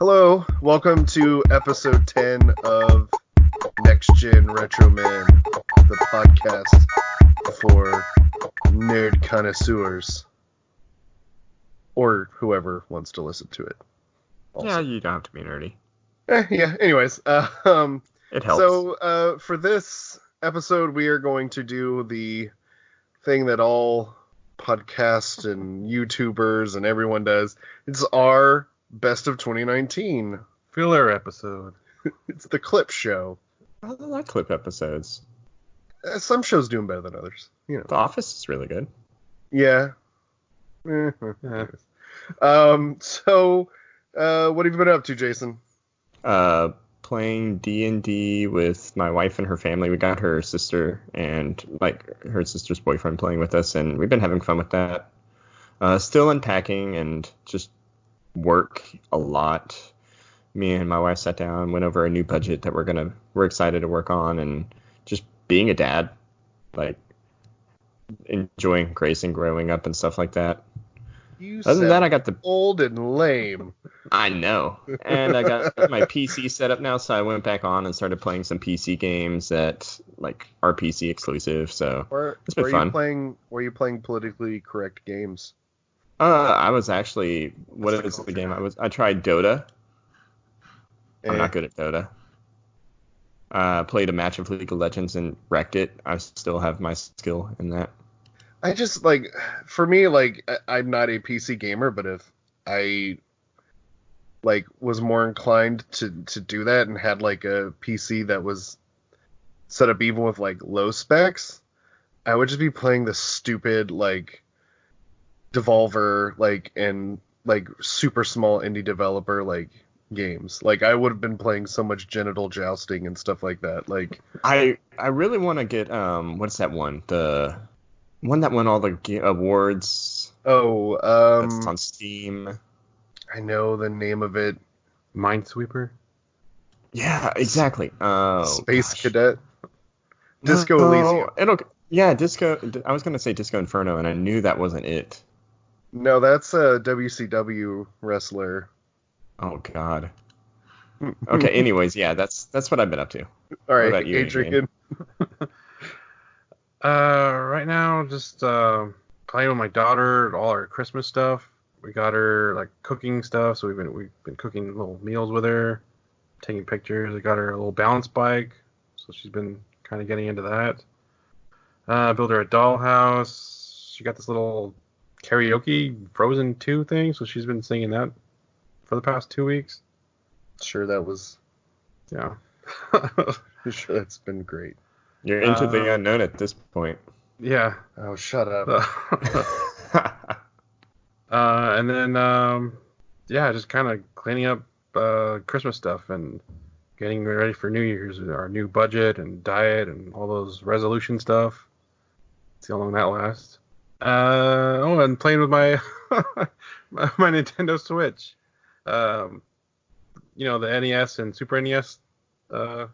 Hello, welcome to episode 10 of Next Gen Retro Men, the podcast for nerd connoisseurs, or whoever wants to listen to it. Yeah, you don't have to be nerdy. Anyways, It helps. so for this episode, we are going to do the thing that all podcasts and YouTubers and everyone does. It's our Best of 2019 filler episode. It's the clip show. I like clip episodes. Some shows do them better than others. You know. The Office is really good. Yeah. So, what have you been up to, Jason? Playing D&D with my wife and her family. We got her sister and her sister's boyfriend playing with us, and we've been having fun with that. Still unpacking and just work a lot. Me and my wife sat down, went over a new budget that we're excited to work on, and just being a dad, like enjoying Grace and growing up and stuff like that. Other than that, I got the old and lame. I know, and I got my PC set up now, so I went back on and started playing some PC games that are PC exclusive. So it's been fun. Were you playing politically correct games? I was actually. What is the game? I tried Dota. I'm not good at Dota. Played a match of League of Legends and wrecked it. I still have my skill in that. I just for me, I'm not a PC gamer, but if I was more inclined to do that and had a PC that was set up even with low specs, I would just be playing the stupid Devolver and super small indie developer games. I would have been playing so much genital jousting and stuff like that. I really want to get what's that one? The one that won all the awards. That's on Steam. I know the name of it. Minesweeper? Yeah, exactly. Space Cadet? Disco Elysium. Disco. I was going to say Disco Inferno, and I knew that wasn't it. No, that's a WCW wrestler. Oh, God. Okay, anyways, yeah, that's what I've been up to. All right, Adrian. Right now, just playing with my daughter, all our Christmas stuff. We got her cooking stuff, so we've been cooking little meals with her, taking pictures. I got her a little balance bike, so she's been kind of getting into that. Built her a dollhouse. She got this little karaoke Frozen 2 thing, so she's been singing that for the past 2 weeks. Sure, that was... Yeah. Sure, that's been great. You're into the unknown at this point. Yeah. Oh, shut up. And then, just kind of cleaning up Christmas stuff and getting ready for New Year's, our new budget and diet and all those resolution stuff. See how long that lasts. And playing with my my Nintendo Switch. The NES and Super NES little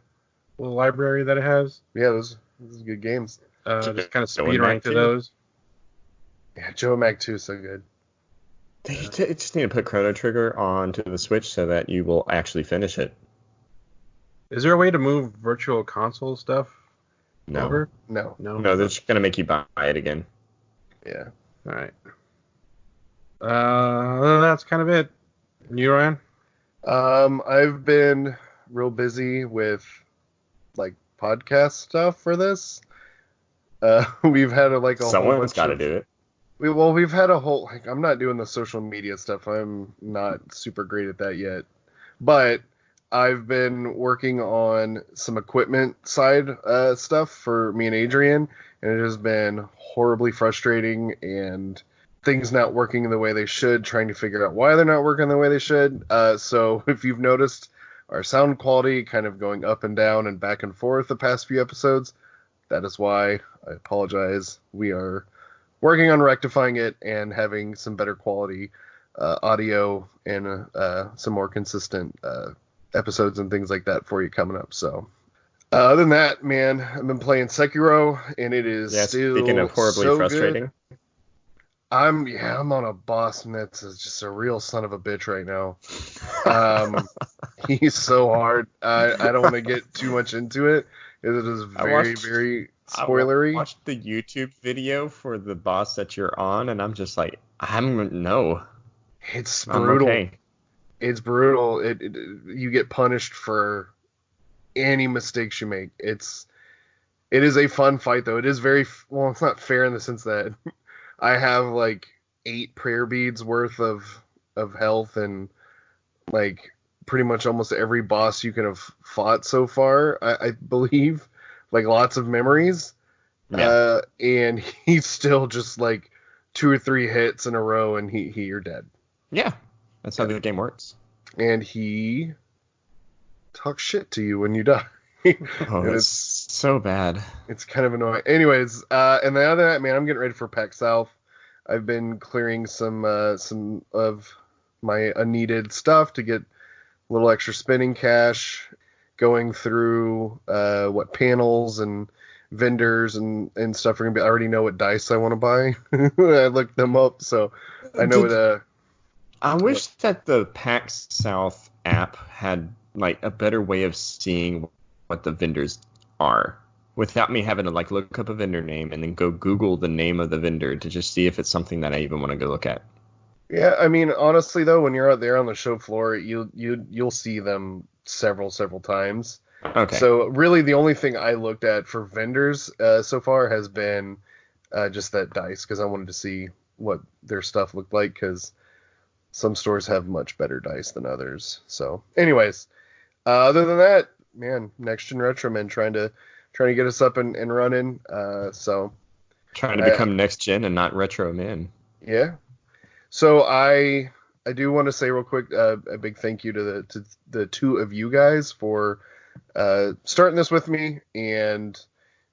library that it has. Yeah, those are good games. Just kind of speed running through those. Yeah, Joe Mac 2 is so good. They just need to put Chrono Trigger onto the Switch so that you will actually finish it. Is there a way to move virtual console stuff? No. Over? No. They're just going to make you buy it again. Yeah. All right. That's kind of it. And you, Ryan? I've been real busy with podcast stuff for this. We've had a someone's got to do it. We've had a whole I'm not doing the social media stuff. I'm not super great at that yet. But I've been working on some equipment side stuff for me and Adrian, and it has been horribly frustrating and things not working the way they should, trying to figure out why they're not working the way they should. So if you've noticed our sound quality kind of going up and down and back and forth the past few episodes, that is why. I apologize. We are working on rectifying it and having some better quality audio and some more consistent episodes and things like that for you coming up. So other than that, man, I've been playing Sekiro, and it is still speaking of horribly so frustrating. Good. I'm on a boss and that's just a real son of a bitch right now. Um, he's so hard. I don't want to get too much into it. It is very I spoilery. watched the YouTube video for the boss that you're on, and I'm just like, no. It's I'm brutal. okay. It's brutal. You get punished for any mistakes you make. It is a fun fight though. It is well, it's not fair in the sense that I have like 8 prayer beads worth of health and like pretty much almost every boss you can have fought so far. I believe like lots of memories. Yeah. And he's still just like 2 or 3 hits in a row and you're dead. Yeah. That's how the game works. And he talks shit to you when you die. Oh, it's so bad. It's kind of annoying. Anyways, and the other night, man, I'm getting ready for PAX South. I've been clearing some of my unneeded stuff to get a little extra spending cash, going through what panels and vendors and stuff are gonna be. I already know what dice I want to buy. I looked them up, so I know what. I wish that the PAX South app had like a better way of seeing what the vendors are without me having to like look up a vendor name and then go Google the name of the vendor to just see if it's something that I even want to go look at. Yeah, I mean, honestly though, when you're out there on the show floor, you'll see them several times. Okay. So really, the only thing I looked at for vendors so far has been just that dice, because I wanted to see what their stuff looked like, because some stores have much better dice than others. So, anyways, other than that, man, Next Gen Retro Men trying to get us up and running. So trying to become next gen and not retro men. Yeah. So I do want to say real quick a big thank you to the 2 of you guys for starting this with me and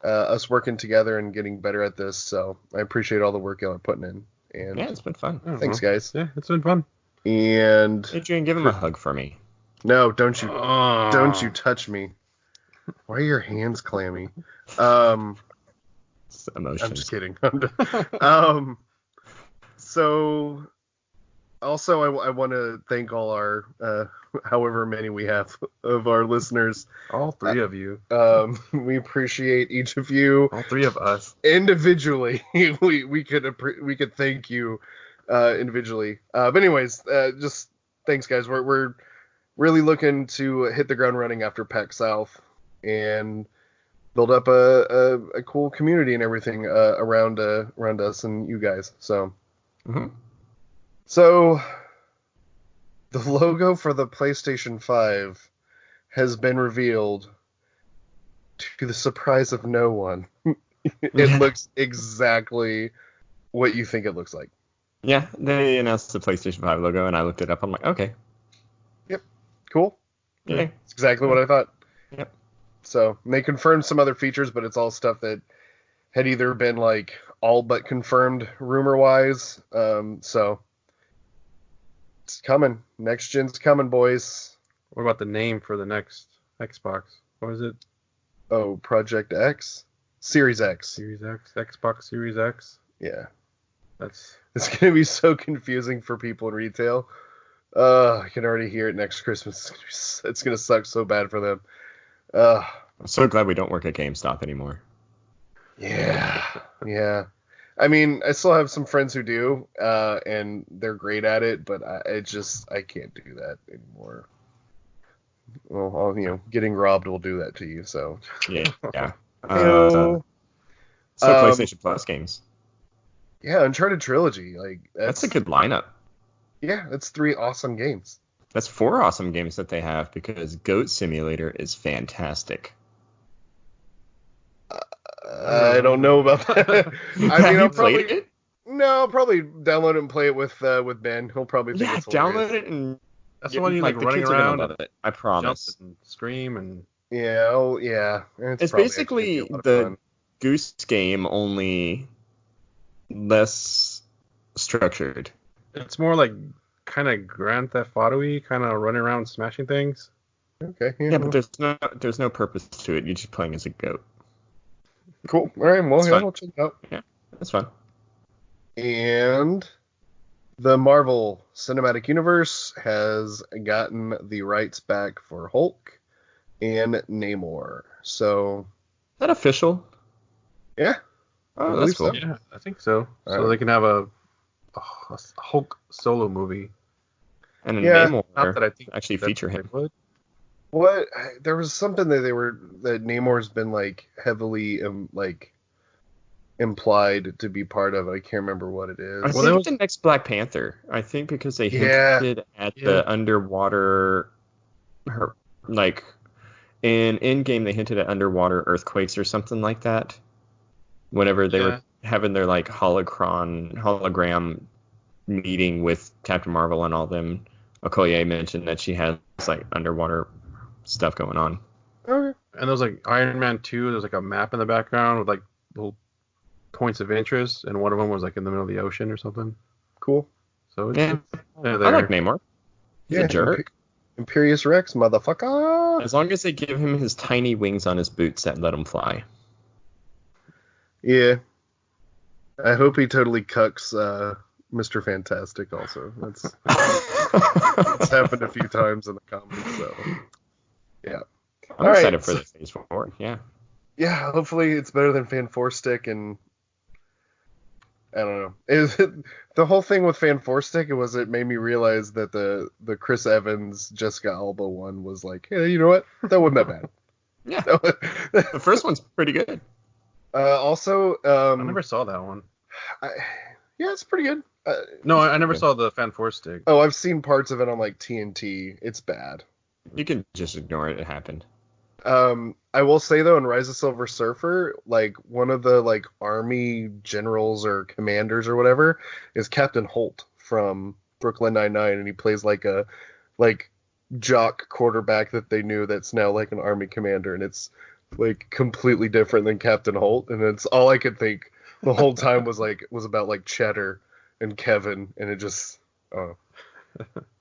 us working together and getting better at this. So I appreciate all the work y'all are putting in. And yeah, it's been fun. Thanks, guys. Yeah, it's been fun. And Adrian, give him a hug for me. No, don't you touch me. Why are your hands clammy? Emotions. I'm just kidding. So also I want to thank all our however many we have of our listeners. All 3 of you. We appreciate each of you. All 3 of us individually. we could thank you individually. But anyways, just thanks, guys. We're really looking to hit the ground running after PAX South and build up a cool community and everything around us and you guys. So. Mm-hmm. So, the logo for the PlayStation 5 has been revealed to the surprise of no one. It looks exactly what you think it looks like. Yeah, they announced the PlayStation 5 logo, and I looked it up. I'm like, okay. Yep. Cool. Yeah. It's exactly what I thought. Yep. So, they confirmed some other features, but it's all stuff that had either been, like, all but confirmed rumor-wise. So, it's coming. Next gen's coming, boys. What about the name for the next Xbox? What is it? Oh, Project X? Series X. Series X? Xbox Series X? Yeah. It's going to be so confusing for people in retail. I can already hear it next Christmas. It's going to suck so bad for them. I'm so glad we don't work at GameStop anymore. Yeah. Yeah. I mean, I still have some friends who do, and they're great at it, but I can't do that anymore. Well, getting robbed will do that to you, so. Yeah. So PlayStation Plus games. Yeah, Uncharted Trilogy, like that's a good lineup. Yeah, that's 3 awesome games. That's 4 awesome games that they have because Goat Simulator is fantastic. I don't know about that. I mean, I'll probably played it? No, I'll probably download it and play it with Ben. He'll probably think it's hilarious. Download it and that's the one you like the running kids are gonna around love it. I promise. Jump and scream and yeah. It's basically the Goose game, only less structured. It's more like kind of Grand Theft Auto-y, kind of running around smashing things. Okay. Yeah, but there's no purpose to it. You're just playing as a goat. Cool. All right. Well, I'll check it out. Yeah, that's fun. And the Marvel Cinematic Universe has gotten the rights back for Hulk and Namor. So, Is that official? yeah, I Oh, believe that's cool. so. Yeah, I think so. All So right. they can have a Hulk solo movie. And Yeah. Namor Not that I think actually that feature they him. would. What? There was something that Namor's been like heavily implied to be part of. I can't remember what it I is. Well, there think was the next Black Panther. I think because they Yeah. hinted at Yeah. the underwater, her, like in Endgame, they hinted at underwater earthquakes or something like that. Whenever they were having their like hologram meeting with Captain Marvel and all them, Okoye mentioned that she has like underwater stuff going on. Okay. And there was like Iron Man 2. There's like a map in the background with like little points of interest, and one of them was like in the middle of the ocean or something. Cool. So it's Yeah, there. I like Namor. He's a jerk. Imperious Rex, motherfucker. As long as they give him his tiny wings on his boots that let him fly. Yeah. I hope he totally cucks Mr. Fantastic also. It's happened a few times in the comics, so yeah. I'm All excited right, for so- the Phase 4. Yeah. Yeah, hopefully it's better than Fan 4 Stick, and I don't know. The whole thing with Fan 4 Stick, it made me realize that the Chris Evans Jessica Alba one was like, hey, you know what? That wasn't that bad. Yeah. That was- The first one's pretty good. Also, I never saw that one. yeah, it's pretty good. No, I never good. saw the Fan 4 Stick. Oh, I've seen parts of it on like TNT. It's bad. You can just ignore it. It happened. I will say though, in Rise of Silver Surfer, like one of the like army generals or commanders or whatever is Captain Holt from Brooklyn Nine-Nine, and he plays like a like jock quarterback that they knew that's now like an army commander, and it's like completely different than Captain Holt, and it's all I could think the whole time was about like Cheddar and Kevin, and it just yeah,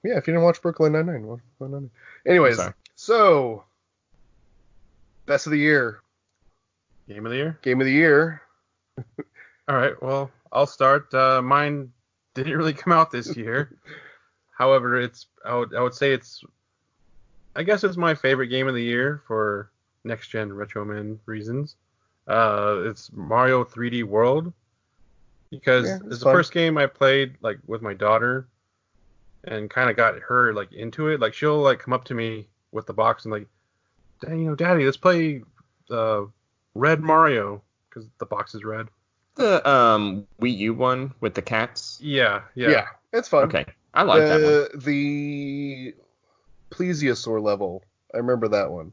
if you didn't watch Brooklyn Nine-Nine, watch Brooklyn Nine-Nine. Anyways, Sorry. so best of the year, Game of the year? game of the year. All right, well, I'll start. Mine didn't really come out this year. However, I would say I guess it's my favorite game of the year for next gen Retro Man reasons. It's Mario 3D World, because Yeah, it's it's the fun. first game I played like with my daughter, and kind of got her like into it. Like she'll like come up to me with the box and like, Daddy, let's play Red Mario, because the box is red. The Wii U one with the cats. Yeah. Yeah, it's fun. Okay, I like that one. The Plesiosaur level, I remember that one.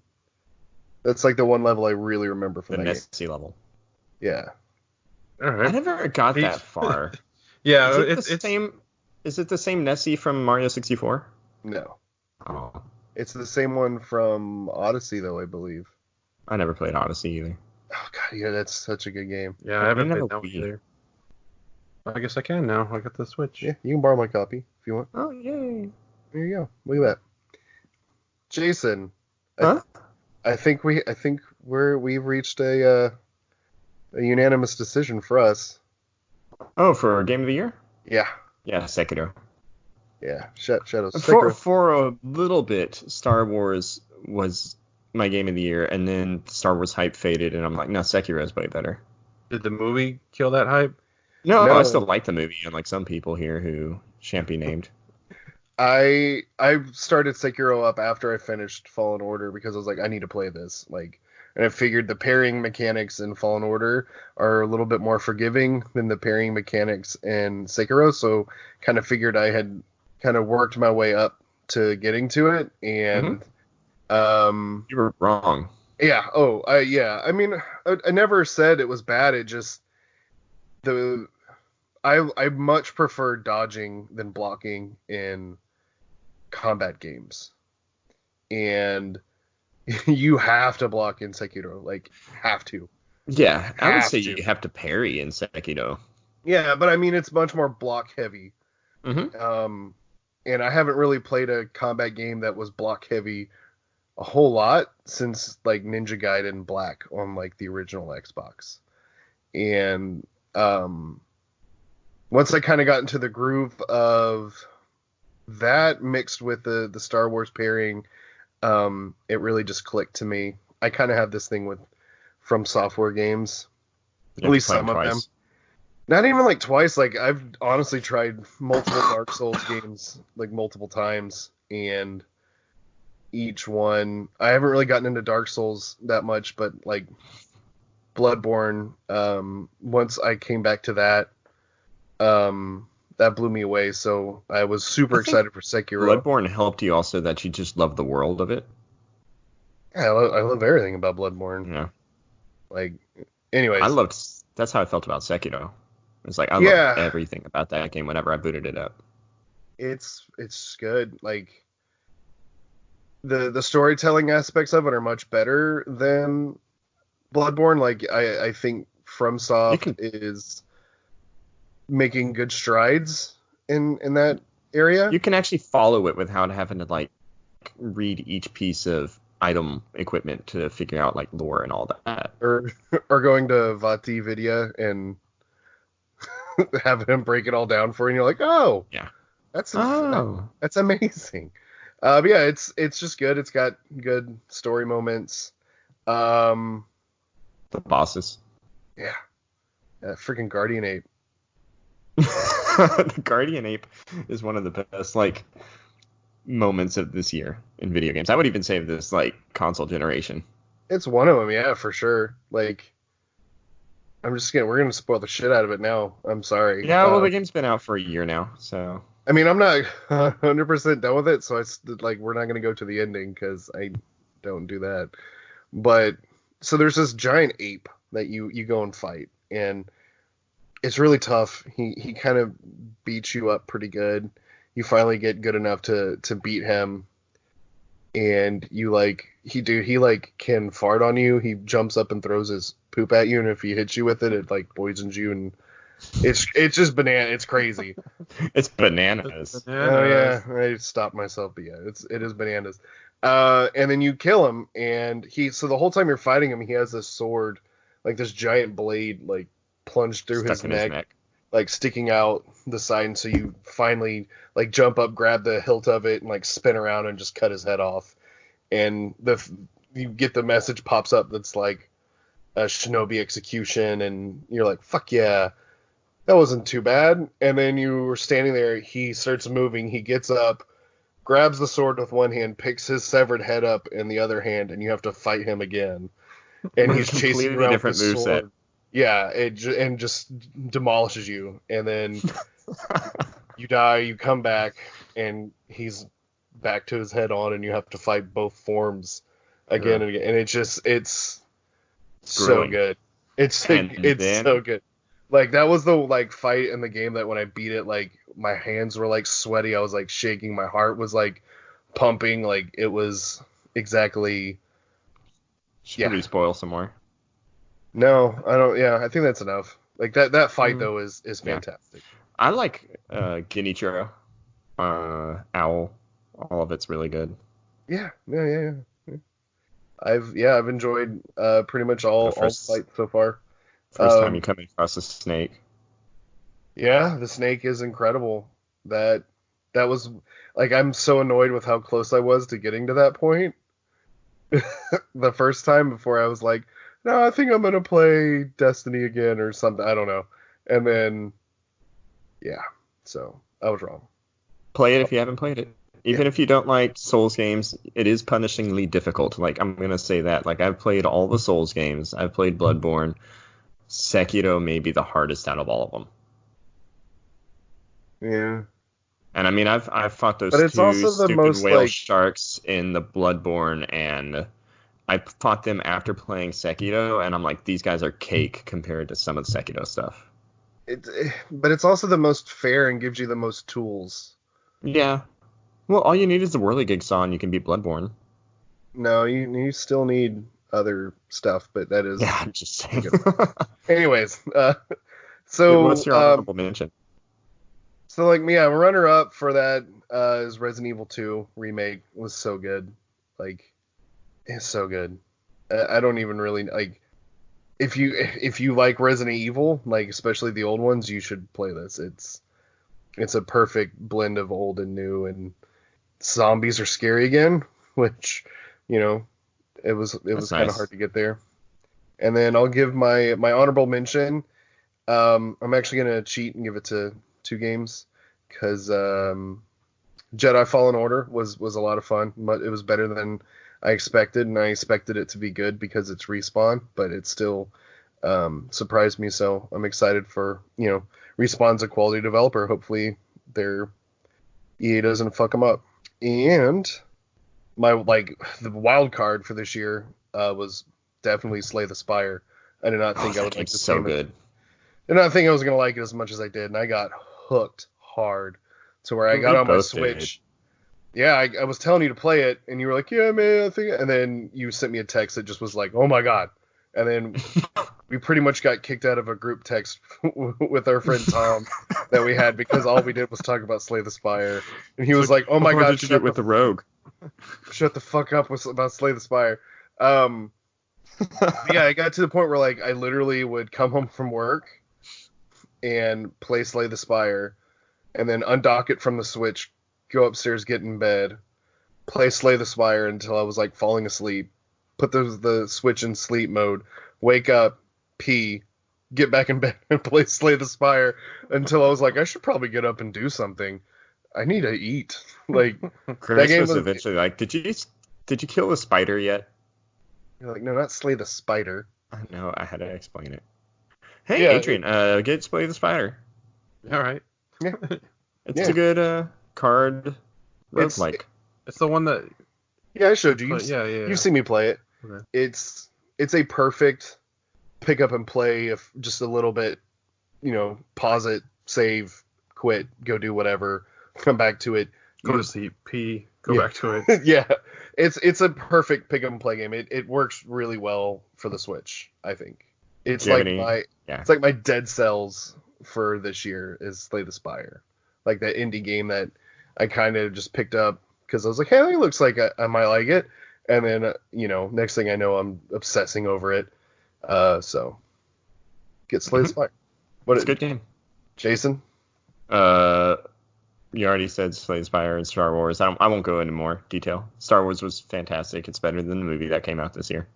That's like the one level I really remember The from that game. Nessie level. Yeah. All I right. never got Peach. that far. Yeah, Is it it's the same? Is it the same Nessie from Mario 64? No. Oh, It's the same one from Odyssey, though, I believe. I never played Odyssey either. Oh, God, yeah, that's such a good game. Yeah, I haven't I never played that one Wii. either. I guess I can now. I got the Switch. Yeah, you can borrow my copy if you want. Oh yay! There you go. Look at that. Jason, Huh? I think we've reached a unanimous decision for us. Oh, for Game of the Year? Yeah. Yeah, Sekiro. Yeah. Shadows. For Sekiro. for a little bit, Star Wars was my Game of the Year, and then Star Wars hype faded, and I'm like, no, Sekiro is way better. Did the movie kill that hype? No, No. I still like the movie, unlike some people here who shan't be named. I started Sekiro up after I finished Fallen Order because I was like, I need to play this. Like, and I figured the pairing mechanics in Fallen Order are a little bit more forgiving than the pairing mechanics in Sekiro, so kind of figured I had kind of worked my way up to getting to it, and You were wrong. yeah, yeah. I mean, I never said it was bad. It just I much prefer dodging than blocking in combat games, and you have to block in Sekiro, like have to. Yeah, I would Have say to. you have to parry in Sekiro. Yeah, but I mean it's much more block heavy. Mm-hmm. And I haven't really played a combat game that was block heavy a whole lot since like Ninja Gaiden Black on like the original Xbox. And once I kind of got into the groove of that mixed with the Star Wars pairing, it really just clicked to me. I kind of have this thing with From Software games, You at have to least play some them of them. twice. Not even like twice. Like I've honestly tried multiple Dark Souls games like multiple times, and each one I haven't really gotten into Dark Souls that much, but like Bloodborne, once I came back to that, that blew me away. So I was super I think excited for Sekiro. Bloodborne helped you also that you just love the world of it. Yeah, I love everything about Bloodborne. Yeah. Like, I anyways, loved. That's how I felt about Sekiro. It's like I loved yeah, everything about that game whenever I booted it up. it's good. Like the storytelling aspects of it are much better than Bloodborne. Like I think You FromSoft can is making good strides in that area. you can actually follow it without having to like read each piece of item equipment to figure out like lore and all that. Or going to Vati Vidya and having him break it all down for you, and you're like, oh, Yeah. that's Oh. that's amazing. But yeah, it's just good. It's got good story moments. Um, The bosses. yeah, freaking Guardian Ape. The Guardian Ape is one of the best like moments of this year in video games. I would even say this like console generation. It's one of them, yeah, for sure. Like, we're gonna spoil the shit out of it now. I'm sorry. Yeah, well the game's been out for a year now, so I mean, I'm not 100% done with it, so like we're not gonna go to the ending because I don't do that. But so there's this giant ape that you go and fight, and it's really tough. He kind of beats you up pretty good. You finally get good enough to beat him, and you like he like can fart on you. He jumps up and throws his poop at you, and if he hits you with it, it like poisons you, and it's just banana. It's crazy. it's bananas. Oh yeah, I stopped myself, but yeah, it is bananas. And then you kill him, and so the whole time you're fighting him, he has this sword, like this giant blade, like plunged through Stuck his in neck, his neck. like sticking out the side. And so you finally like jump up, grab the hilt of it, and like spin around and just cut his head off. And you get the message pops up that's like a shinobi execution, and you're like, fuck yeah, that wasn't too bad. And then you were standing there, he starts moving, he gets up, grabs the sword with one hand, picks his severed head up in the other hand, and you have to fight him again. And he's chasing Completely around with different the moveset. sword. Yeah, and just demolishes you. And then you die, you come back, and he's back to his head on, and you have to fight both forms again and again. And it's so Grueling. good. It's And it's then- so good. Like that was the like fight in the game that when I beat it, like my hands were like sweaty. I was like shaking. My heart was like pumping. Like it was exactly. Should we spoil some more? No, I don't. Yeah, I think that's enough. Like that fight though is Yeah. fantastic. I like Genichiro, Owl. All of it's really good. Yeah. I've enjoyed pretty much all The first- fights so far. First time you come across a snake. Yeah, the snake is incredible. That was like I'm so annoyed with how close I was to getting to that point. The first time before I was like, no, I think I'm gonna play Destiny again or something. I don't know. And then, yeah, so I was wrong. Play it if you haven't played it. Even if you don't like Souls games, it is punishingly difficult. Like I'm gonna say that. Like I've played all the Souls games. I've played Bloodborne. Sekiro may be the hardest out of all of them. Yeah. And I mean, I've fought those But it's two also the stupid most, whale like- sharks in the Bloodborne, and I fought them after playing Sekiro, and I'm like, these guys are cake compared to some of the Sekiro stuff. But it's also the most fair and gives you the most tools. Yeah. Well, all you need is the whirligig saw, and you can beat Bloodborne. No, you still need other stuff, but that is. Yeah, I'm just saying. Anyways, so What's your honorable mention? So like yeah, runner up for that is Resident Evil 2 remake. It was so good. Like it's so good. I don't even really like if you like Resident Evil, like especially the old ones, you should play this. It's a perfect blend of old and new, and zombies are scary again, which, you know, it was That's kind of nice. hard to get there. And then I'll give my honorable mention. I'm actually gonna cheat and give it to two games because Jedi Fallen Order was a lot of fun. It was better than I expected, and I expected it to be good because it's Respawn, but it still surprised me. So I'm excited for, Respawn's a quality developer. Hopefully their EA doesn't fuck them up. And the wild card for this year was definitely Slay the Spire. I did not think I would like this so game. good. I did not think I was gonna like it as much as I did, and I got hooked hard to where I got We on my both Switch. Yeah, I was telling you to play it, and you were like, "Yeah, man, I think." And then you sent me a text that just was like, "Oh my god!" And then we pretty much got kicked out of a group text with our friend Tom that we had because all we did was talk about Slay the Spire, and he was like, "Oh my What god, did you get with the rogue? shut the fuck up about Slay the Spire." Yeah, I got to the point where like I literally would come home from work and play Slay the Spire, and then undock it from the Switch, go upstairs, get in bed, play Slay the Spire until I was like falling asleep, put the Switch in sleep mode, wake up, pee, get back in bed and play Slay the Spire until I was like, I should probably get up and do something. I need to eat. Like Chris game was was- eventually like, did you kill the spider yet? you're like, no, not Slay the Spider. I know, I had to explain it. Hey, Yeah, Adrian, get Slay the Spider. All right. Yeah. It's Yeah. a good card roguelike. It's the one that. Yeah, I showed you. Yeah. You've seen me play it. Okay. It's a perfect pick up and play if just a little bit, pause it, save, quit, go do whatever, come back to it. Go to sleep, pee, go Yeah. back to it. Yeah, it's a perfect pick up and play game. It works really well for the Switch, I think. It's Do you have like any- it's like my Dead Cells for this year is Slay the Spire, like that indie game that I kind of just picked up because I was like, hey, it looks like I might like it, and then next thing I know, I'm obsessing over it. So get Slay the Spire. What It's a good game. Jason? You already said Slay the Spire and Star Wars. I won't go into more detail. Star Wars was fantastic. It's better than the movie that came out this year.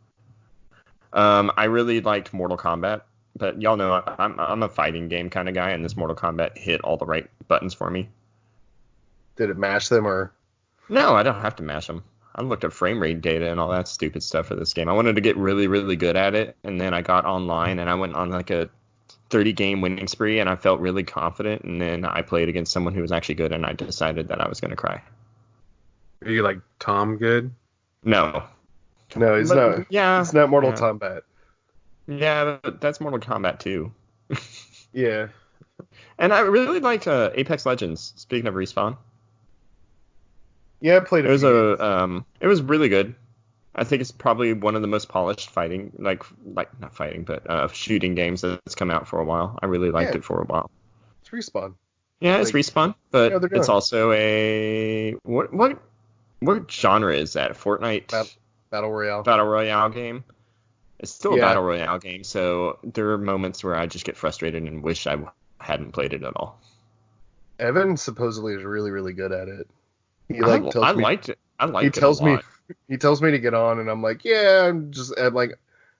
I really liked Mortal Kombat, but y'all know I'm a fighting game kind of guy, and this Mortal Kombat hit all the right buttons for me. Did it mash them or? No, I don't have to mash them. I looked at frame rate data and all that stupid stuff for this game. I wanted to get really, really good at it, and then I got online and I went on like a 30-game winning spree, and I felt really confident, and then I played against someone who was actually good, and I decided that I was going to cry. Are you like Tom good? No. No, he's But, not. Yeah. It's not Mortal yeah. Kombat. Yeah, but that's Mortal Kombat 2. Yeah. And I really liked Apex Legends, speaking of Respawn. Yeah, I played It was few it was really good. I think it's probably one of the most polished fighting, like not fighting, but shooting games that's come out for a while. I really liked Yeah. it for a while. It's Respawn. Yeah, it's Like, Respawn, but yeah, they're it's good. also a what genre is that? Fortnite Battle Royale. Battle Royale game. It's still a Yeah. Battle Royale game, so there are moments where I just get frustrated and wish I hadn't played it at all. Evan supposedly is really, really good at it. He I tells me, liked it. I liked he it tells a me lot. he tells me to get on, and I'm like, yeah, I'm like,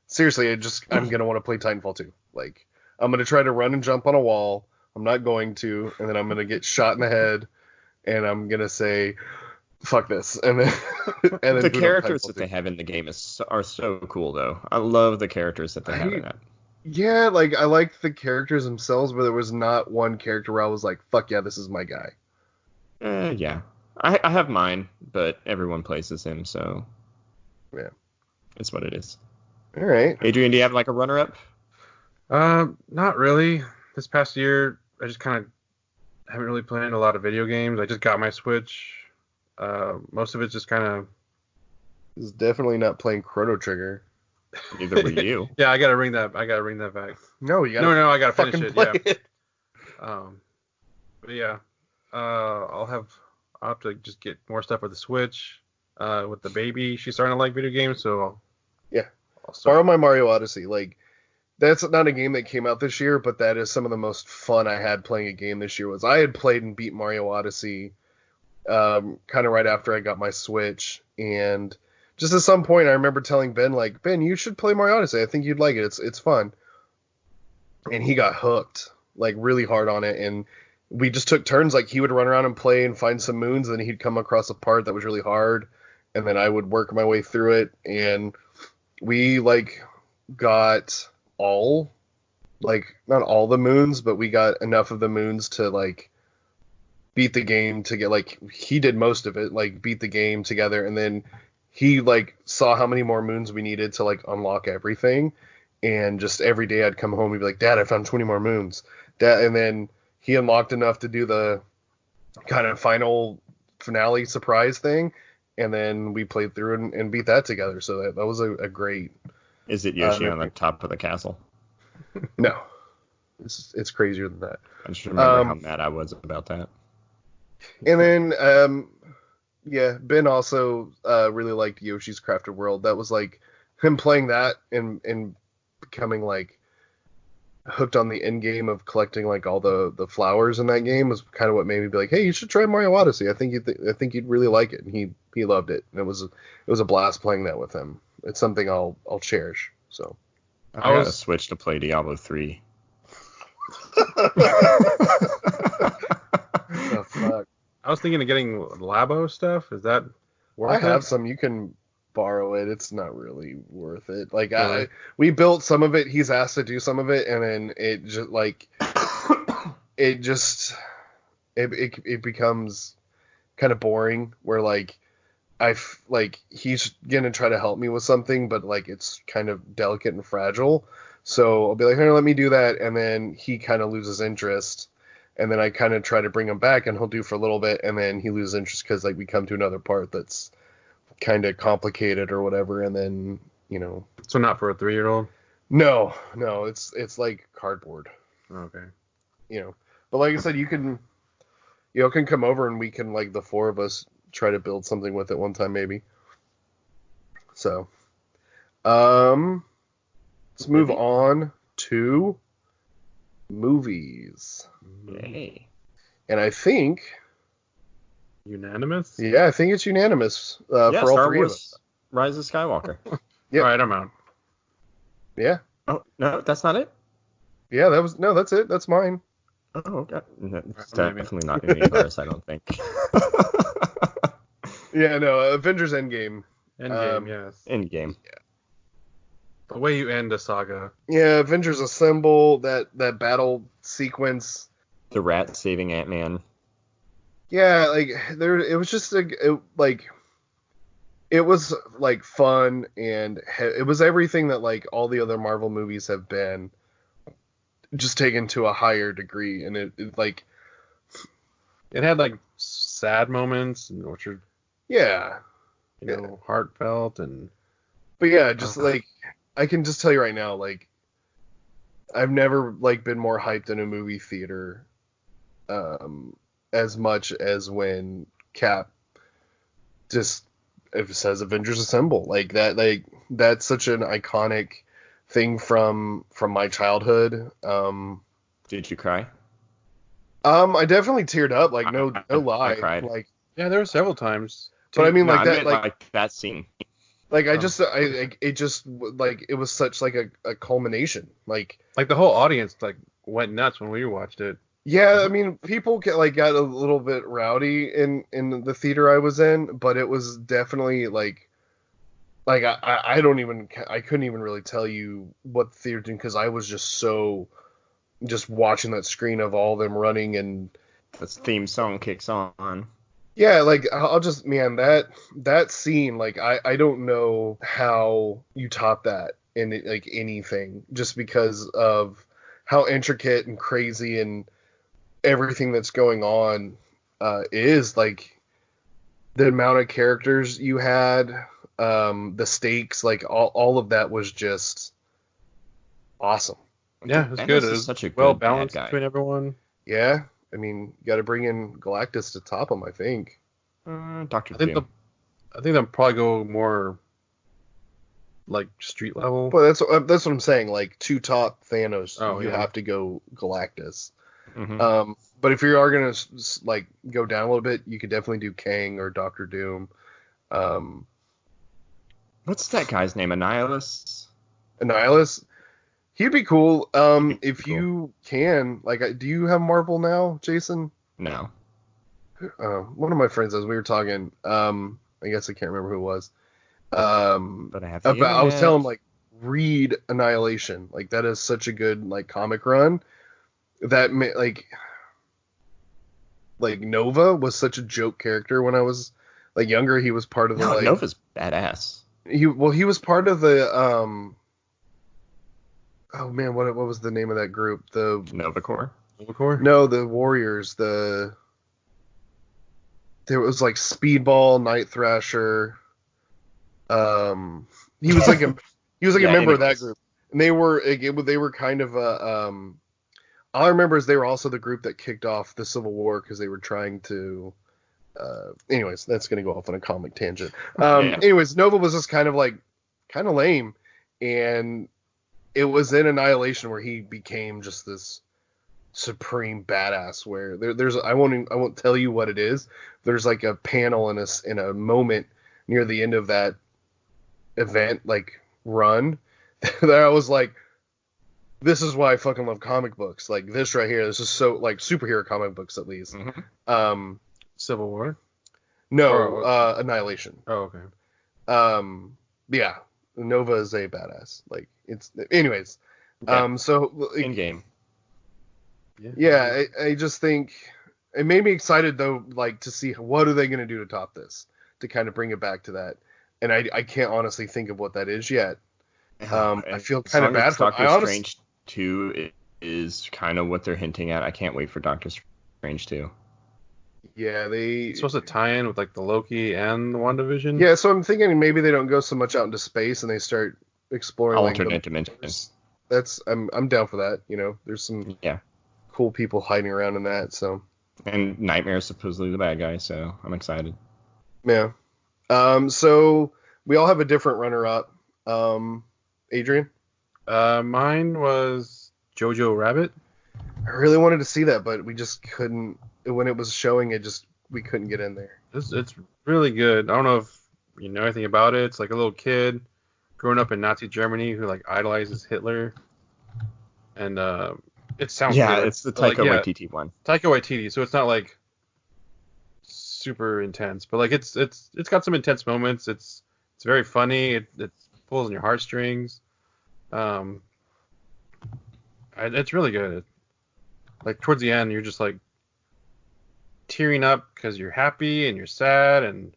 seriously, I'm gonna want to play Titanfall 2. Like, I'm gonna try to run and jump on a wall. I'm not going to, and then I'm gonna get shot in the head, and I'm gonna say, fuck this, and then and then The boot up characters Titanfall that 2. they have in the game are so cool, though. I love the characters that they have in that. Yeah, like I like the characters themselves, but there was not one character where I was like, fuck yeah, this is my guy. Yeah. I have mine, but everyone plays as him, so Yeah. it's what it is. All right. Adrian, do you have like a runner-up? Not really. This past year, I just kind of haven't really played a lot of video games. I just got my Switch. Most of it's just kind of. This is definitely not playing Chrono Trigger. Neither were you. Yeah, I gotta bring that back. No, you gotta No, I gotta finish fucking it. play Yeah. it. But yeah, I'll have to just get more stuff with the Switch. With the baby, she's starting to like video games, so Yeah. I'll start. Borrow my Mario Odyssey. Like, That's not a game that came out this year, but that is some of the most fun I had playing a game this year. Was I had played and beat Mario Odyssey kind of right after I got my Switch, and just at some point I remember telling Ben, like, Ben, you should play Mario Odyssey. I think you'd like it. It's fun. And he got hooked like really hard on it, and we just took turns. Like he would run around and play and find some moons, and then he'd come across a part that was really hard, and then I would work my way through it, and we like got all, like, not all the moons, but we got enough of the moons to like beat the game, to get, like, he did most of it, like beat the game together, and then he like saw how many more moons we needed to like unlock everything, and just every day I'd come home, he'd be like, Dad, I found 20 more moons, Dad, and then he unlocked enough to do the kind of final finale surprise thing, and then we played through and beat that together. So that was a great. Is it Yoshi on the top of the castle? No, it's crazier than that. I just remember how mad I was about that. And then yeah, Ben also really liked Yoshi's Crafted World. That was like him playing that and becoming like hooked on the end game of collecting like all the flowers in that game was kind of what made me be like, hey, you should try Mario Odyssey. I think you'd really like it. And he loved it. And it was a blast playing that with him. It's something I'll cherish. So I got to switch to play Diablo 3. The fuck? I was thinking of getting Labo stuff. Is that worth it? I have some. You can borrow it. It's not really worth it. Like Really? we built some of it. He's asked to do some of it, and then it just like it becomes kind of boring. Where like like he's gonna try to help me with something, but like it's kind of delicate and fragile. So I'll be like, hey, let me do that, and then he kind of loses interest. And then I kind of try to bring him back, and he'll do for a little bit, and then he loses interest because like we come to another part that's kind of complicated or whatever, and then So not for a 3-year-old? no, it's like cardboard, Okay. But like I said, you can come over and we can, like, the four of us try to build something with it one time maybe. So let's move on to movies. Yay. And I think Unanimous? I think it's unanimous Yeah, for all Star three of Wars us. Rise of Skywalker. Yep. All right, I'm out. Yeah. Oh, no, that's not it? Yeah, that's it. That's mine. Oh, okay. It's Maybe. definitely not any of ours, I don't think. Yeah, no, Avengers Endgame. Endgame, yes. Endgame. The way you end a saga. Yeah, Avengers Assemble, that battle sequence. The rat saving Ant-Man. Yeah, like it was just it was like fun, and it was everything that like all the other Marvel movies have been, just taken to a higher degree, and it like It had like sad moments, which are yeah. heartfelt, and But yeah, just like I can just tell you right now, like I've never like been more hyped in a movie theater as much as when Cap just it says Avengers Assemble. Like that's such an iconic thing from my childhood. Did you cry? I definitely teared up, like no lie. I cried. Like, yeah, there were several times. but I mean, No, like I that, meant, like that scene. like it just like it was such like a culmination. Like Like the whole audience like went nuts when we watched it. yeah, I mean, people got a little bit rowdy in the theater I was in, but it was definitely like I couldn't even really tell you what the theater did, because I was just watching that screen of all them running, and The theme song kicks on. yeah, like I'll just, man, that scene, like I don't know how you top that in like anything, just because of how intricate and crazy and everything that's going on is, like the amount of characters you had, the stakes, like all of that was just awesome. Yeah, it was Thanos good. It is was such a well good bad balanced guy. between everyone. Yeah, I mean, you got to bring in Galactus to top him, I think. Doctor I think Doom. they'll probably go more like street level. But that's what I'm saying. Like two top Thanos, you yeah. have to go Galactus. Mm-hmm. But if you are gonna like go down a little bit, you could definitely do Kang or Doctor Doom. What's that guy's name? Annihilus? Annihilus. He'd be cool. If cool. you can, like, do you have Marvel now, Jason? No. One of my friends, as we were talking, I guess I can't remember who it was. But I have the I was internet. telling him, like, read Annihilation. Like, that is such a good, like, comic run. That like Nova was such a joke character when I was like younger. He was part of the like Nova's badass. he was part of the oh man, what was the name of that group? The Nova Corps? No, the Warriors. There was like Speedball, Night Thrasher. He was like a member of that group, and they were kind of all I remember is they were also the group that kicked off the Civil War because they were trying to. Anyways, that's gonna go off on a comic tangent. Anyways, Nova was just kind of lame, and it was in Annihilation where he became just this supreme badass. Where there's I won't tell you what it is. There's like a panel in a moment near the end of that event like run that I was like, this is why I fucking love comic books. Like this right here, this is so like superhero comic books at least. Mm-hmm. Civil War? No, Annihilation. Oh, okay. Yeah, Nova is a badass. Like it's anyways. Yeah. So like, in game. Yeah, I just think it made me excited though, like to see what are they gonna do to top this, to kind of bring it back to that. And I can't honestly think of what that is yet. I feel kind of bad for Doctor Strange 2 is kind of what they're hinting at. I can't wait for Doctor Strange 2. Yeah, it's supposed to tie in with like the Loki and the WandaVision. Yeah, so I'm thinking maybe they don't go so much out into space and they start exploring alternate dimensions. I'm down for that. You know, there's some cool people hiding around in that. So. And Nightmare is supposedly the bad guy, so I'm excited. Yeah. So we all have a different runner-up. Adrian? Mine was Jojo Rabbit. I really wanted to see that, but we just couldn't. When it was showing, we couldn't get in there. It's really good. I don't know if you know anything about it. It's like a little kid growing up in Nazi Germany who like idolizes Hitler, and it sounds it's the Taika Waititi one. Taika Waititi, so it's not like super intense, but like it's got some intense moments. It's very funny. It pulls on your heartstrings. It's really good. Like towards the end, you're just like tearing up because you're happy and you're sad, and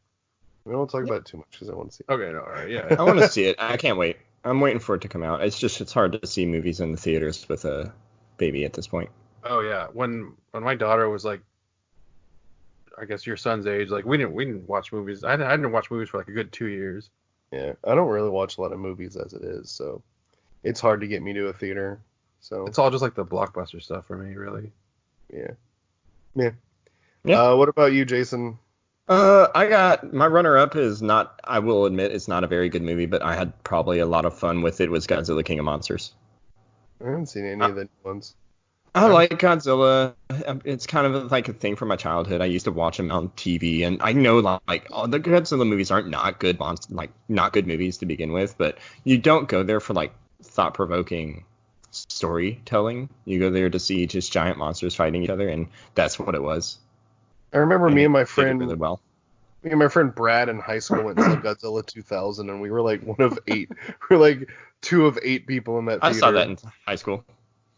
we don't talk about it too much because I want to see it. Okay, no, all right, yeah. I want to see it. I can't wait. I'm waiting for it to come out. It's hard to see movies in the theaters with a baby at this point. Oh yeah, when my daughter was like, I guess your son's age, like we didn't watch movies. I didn't watch movies for like a good 2 years. Yeah, I don't really watch a lot of movies as it is, so it's hard to get me to a theater. So it's all just like the blockbuster stuff for me, really. Yeah. What about you, Jason? I got my runner-up is not. I will admit it's not a very good movie, but I had probably a lot of fun with it. Was Godzilla King of Monsters? I haven't seen any of the new ones. I like Godzilla. It's kind of like a thing from my childhood. I used to watch them on TV, and I know like all the Godzilla movies aren't not good movies to begin with, but you don't go there for like thought-provoking storytelling. You go there to see just giant monsters fighting each other, and that's what it was. I remember me and my friend Brad in high school went to see Godzilla 2000, and we were like one of 8. We were like 2 of 8 people in that theater. I saw that in high school.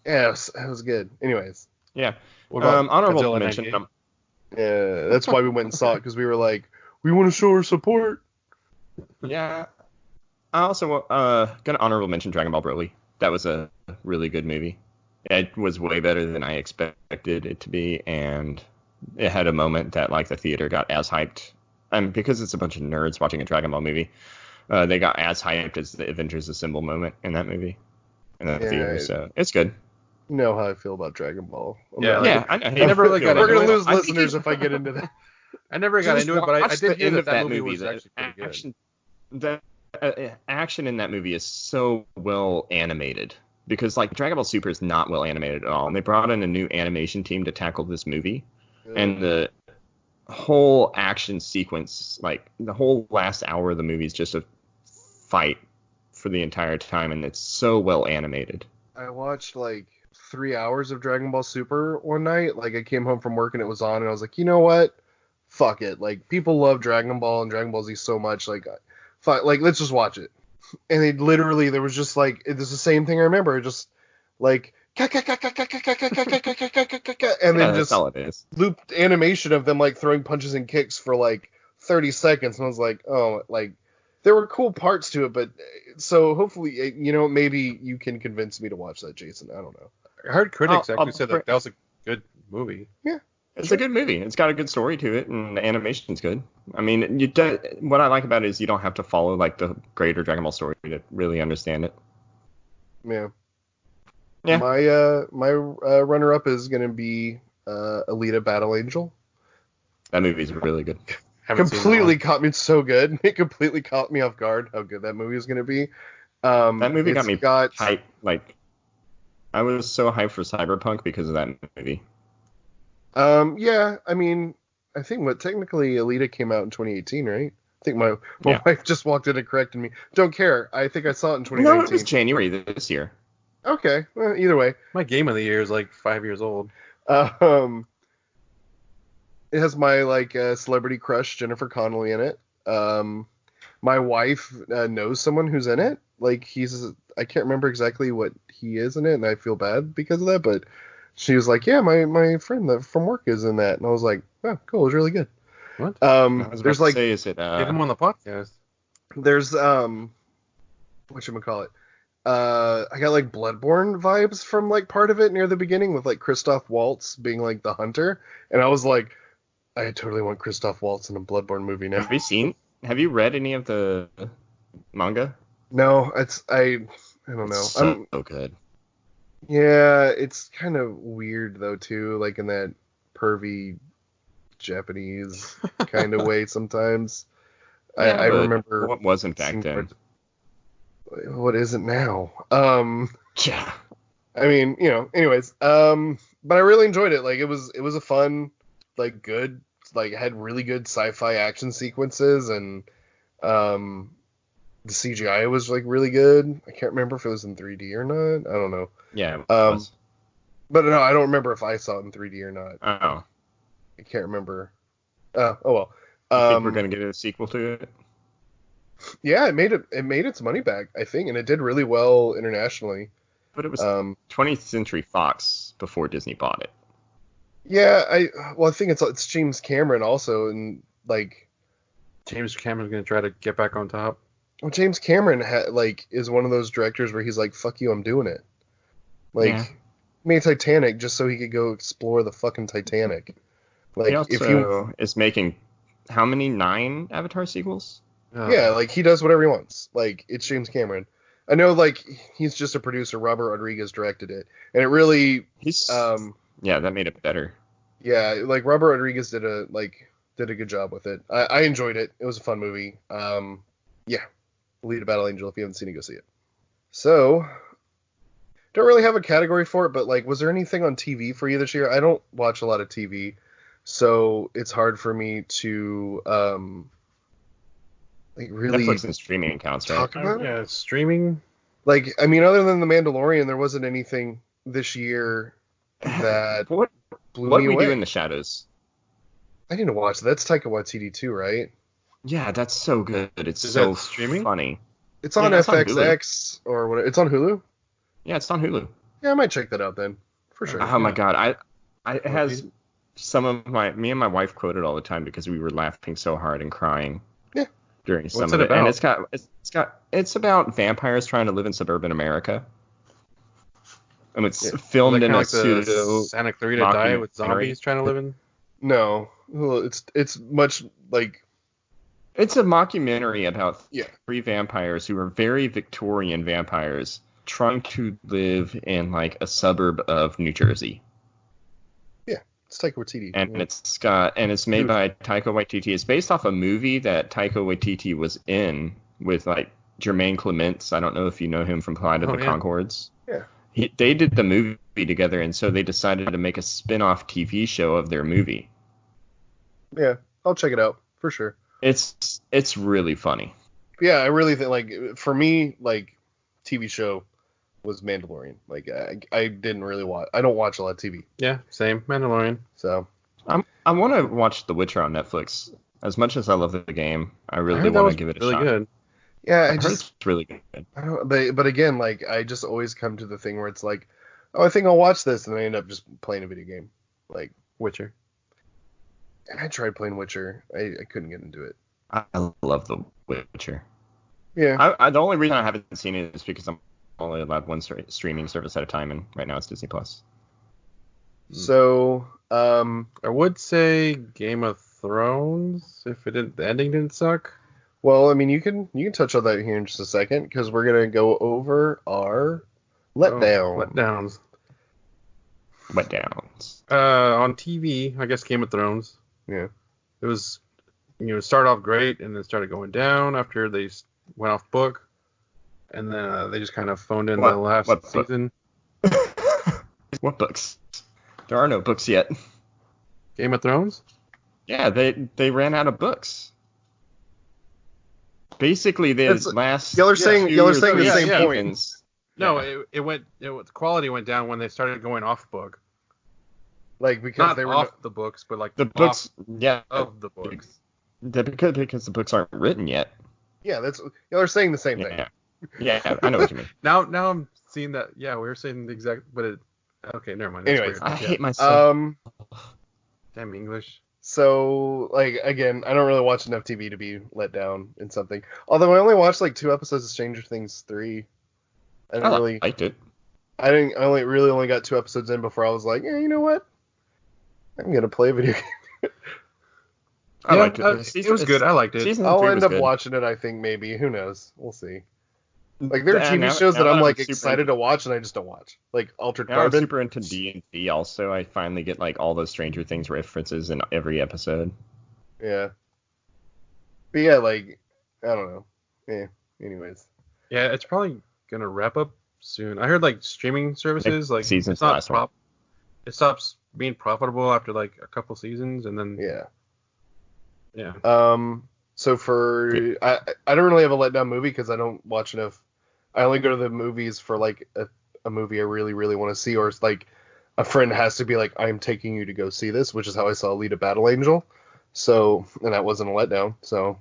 Yeah, it was good. Anyways. Yeah. Honorable mention. Yeah, that's why we went and saw it, because we were like, we want to show our support. Yeah. I also gonna honorable mention Dragon Ball Broly. That was a really good movie. It was way better than I expected it to be, and it had a moment that like the theater got as hyped. And because it's a bunch of nerds watching a Dragon Ball movie, they got as hyped as the Avengers Assemble moment in that movie. In the theater, so it's good. You know how I feel about Dragon Ball. I never really got. We're gonna lose listeners if I get into that. I never got into it, but I did hear that movie was actually pretty good. action in that movie is so well animated because like Dragon Ball Super is not well animated at all, and they brought in a new animation team to tackle this movie, and the whole action sequence, like the whole last hour of the movie, is just a fight for the entire time, and it's so well animated. I watched like 3 hours of Dragon Ball Super one night. Like I came home from work and it was on, and I was like, you know what? Fuck it. Like people love Dragon Ball and Dragon Ball Z so much. Like, fuck, like let's just watch it. And they literally, there was just like, it's the same thing I remember. Just like, and then just looped animation of them like throwing punches and kicks for like 30 seconds. And I was like, oh, like there were cool parts to it, but so hopefully, you know, maybe you can convince me to watch that, Jason. I don't know. I heard critics actually said that was a good movie. Yeah. It's a good movie. It's got a good story to it, and the animation's good. I mean, what I like about it is you don't have to follow like the greater Dragon Ball story to really understand it. Yeah. Yeah. My runner-up is gonna be Alita Battle Angel. That movie's really good. Completely caught me so good. It completely caught me off guard how good that movie is gonna be. That movie got me hyped. Like, I was so hyped for Cyberpunk because of that movie. Yeah, I mean, I think technically Alita came out in 2018, right? I think my wife just walked in and corrected me. Don't care. I think I saw it in 2019. No, it was January this year. Okay, well, either way. My game of the year is like 5 years old. It has my like celebrity crush Jennifer Connelly in it. My wife knows someone who's in it. Like I can't remember exactly what he is in it, and I feel bad because of that, but she was like, yeah, my friend from work is in that. And I was like, oh, cool. It was really good. What? There's like, is it, get him on the podcast. There's, whatchamacallit? I got like Bloodborne vibes from like part of it near the beginning with like Christoph Waltz being like the hunter. And I was like, I totally want Christoph Waltz in a Bloodborne movie now. Have you read any of the manga? No, I don't know. It's so good. Yeah, it's kind of weird though too, like in that pervy Japanese kind of way sometimes. Yeah, I remember what wasn't back then. What isn't now? Yeah. I mean, you know, anyways, but I really enjoyed it. Like it was a fun, like good, like had really good sci-fi action sequences, and the CGI was like really good. I can't remember if it was in 3D or not. I don't know. Yeah. It was. But no, I don't remember if I saw it in 3D or not. Oh. I can't remember. Oh well. You think we're gonna get a sequel to it? Yeah, it made its money back, I think, and it did really well internationally. But it was 20th Century Fox before Disney bought it. Yeah, I think it's James Cameron also, and like James Cameron's gonna try to get back on top. Well, James Cameron is one of those directors where he's like, "Fuck you, I'm doing it." Like, made Titanic just so he could go explore the fucking Titanic. Like, he also is making how many 9 Avatar sequels? Yeah, like he does whatever he wants. Like, it's James Cameron. I know, like he's just a producer. Robert Rodriguez directed it, and it really that made it better. Yeah, like Robert Rodriguez did a good job with it. I enjoyed it. It was a fun movie. Yeah. Alita Battle Angel. If you haven't seen it, go see it. So, don't really have a category for it, but like, was there anything on TV for you this year? I don't watch a lot of TV, so it's hard for me to like really Netflix and streaming accounts, right? Talk about it. Yeah, streaming. Like, I mean, other than The Mandalorian, there wasn't anything this year that blew me away. What We Do in the Shadows. I need to watch that. That's Taika Waititi too, right? Yeah, that's so good. It's Is so that streaming? funny. It's on FXX or what? It's on Hulu. Yeah, it's on Hulu. Yeah, I might check that out then, for sure. Oh my god, it has some of me and my wife quote it all the time because we were laughing so hard and crying. Yeah. During some What's of it it, about? and it's about vampires trying to live in suburban America. And it's filmed in a pseudo Santa Clarita Diet with zombies trying to live in. No, well, it's much like. It's a mockumentary about 3 vampires who are very Victorian vampires trying to live in like a suburb of New Jersey. Yeah, it's Taika Waititi. And it's made by Taika Waititi. It's based off a movie that Taika Waititi was in with like Jermaine Clements. I don't know if you know him from Flight of the Conchords. Yeah. They did the movie together, and so they decided to make a spin-off TV show of their movie. Yeah, I'll check it out for sure. It's really funny. Yeah, I really think, like, for me, like, TV show was Mandalorian. Like, I didn't really watch. I don't watch a lot of TV. Yeah, same. Mandalorian. So I want to watch The Witcher on Netflix. As much as I love the game, I really want to give it a shot. Good. Yeah, I heard it's really good. I don't. But again, like, I just always come to the thing where it's like, oh, I think I'll watch this, and I end up just playing a video game, like Witcher. I tried playing Witcher. I couldn't get into it. I love The Witcher. Yeah. The only reason I haven't seen it is because I'm only allowed one streaming service at a time, and right now it's Disney Plus. So, I would say Game of Thrones if the ending didn't suck. Well, I mean, you can touch on that here in just a second because we're gonna go over our letdowns. Letdowns. On TV, I guess Game of Thrones. Yeah. It was, started off great and then started going down after they went off book, and then they just kind of phoned in the last season. What books? There are no books yet. Game of Thrones? Yeah, they ran out of books. Basically, the last. Y'all are saying the same point. No, the quality went down when they started going off book. Like, because not they were off the books, but like the books. Yeah, of the books. Because the books aren't written yet. Yeah, y'all are saying the same thing. Yeah, I know what you mean. Now I'm seeing that. Yeah, we were saying the exact, but okay, never mind. Anyways, I hate myself. Damn English. So, like, again, I don't really watch enough TV to be let down in something. Although I only watched like 2 episodes of Stranger Things 3. I liked it. I only got 2 episodes in before I was like, yeah, you know what? I'm gonna play a video game. I liked it. It was good. I liked it. I'll end up watching it, I think, maybe. Who knows? We'll see. Like, there are TV shows that I'm like excited to watch and I just don't watch. Like Altered Carbon. I'm super into D&D also. I finally get like all those Stranger Things references in every episode. Yeah. But yeah, like, I don't know. Yeah. Anyways. Yeah, it's probably gonna wrap up soon. I heard like streaming services like season's the last one. It stops being profitable after like a couple seasons, and then yeah. So I don't really have a letdown movie because I don't watch enough. I only go to the movies for like a movie I really, really want to see, or it's like a friend has to be like, I'm taking you to go see this, which is how I saw Alita Battle Angel. So, and that wasn't a letdown. So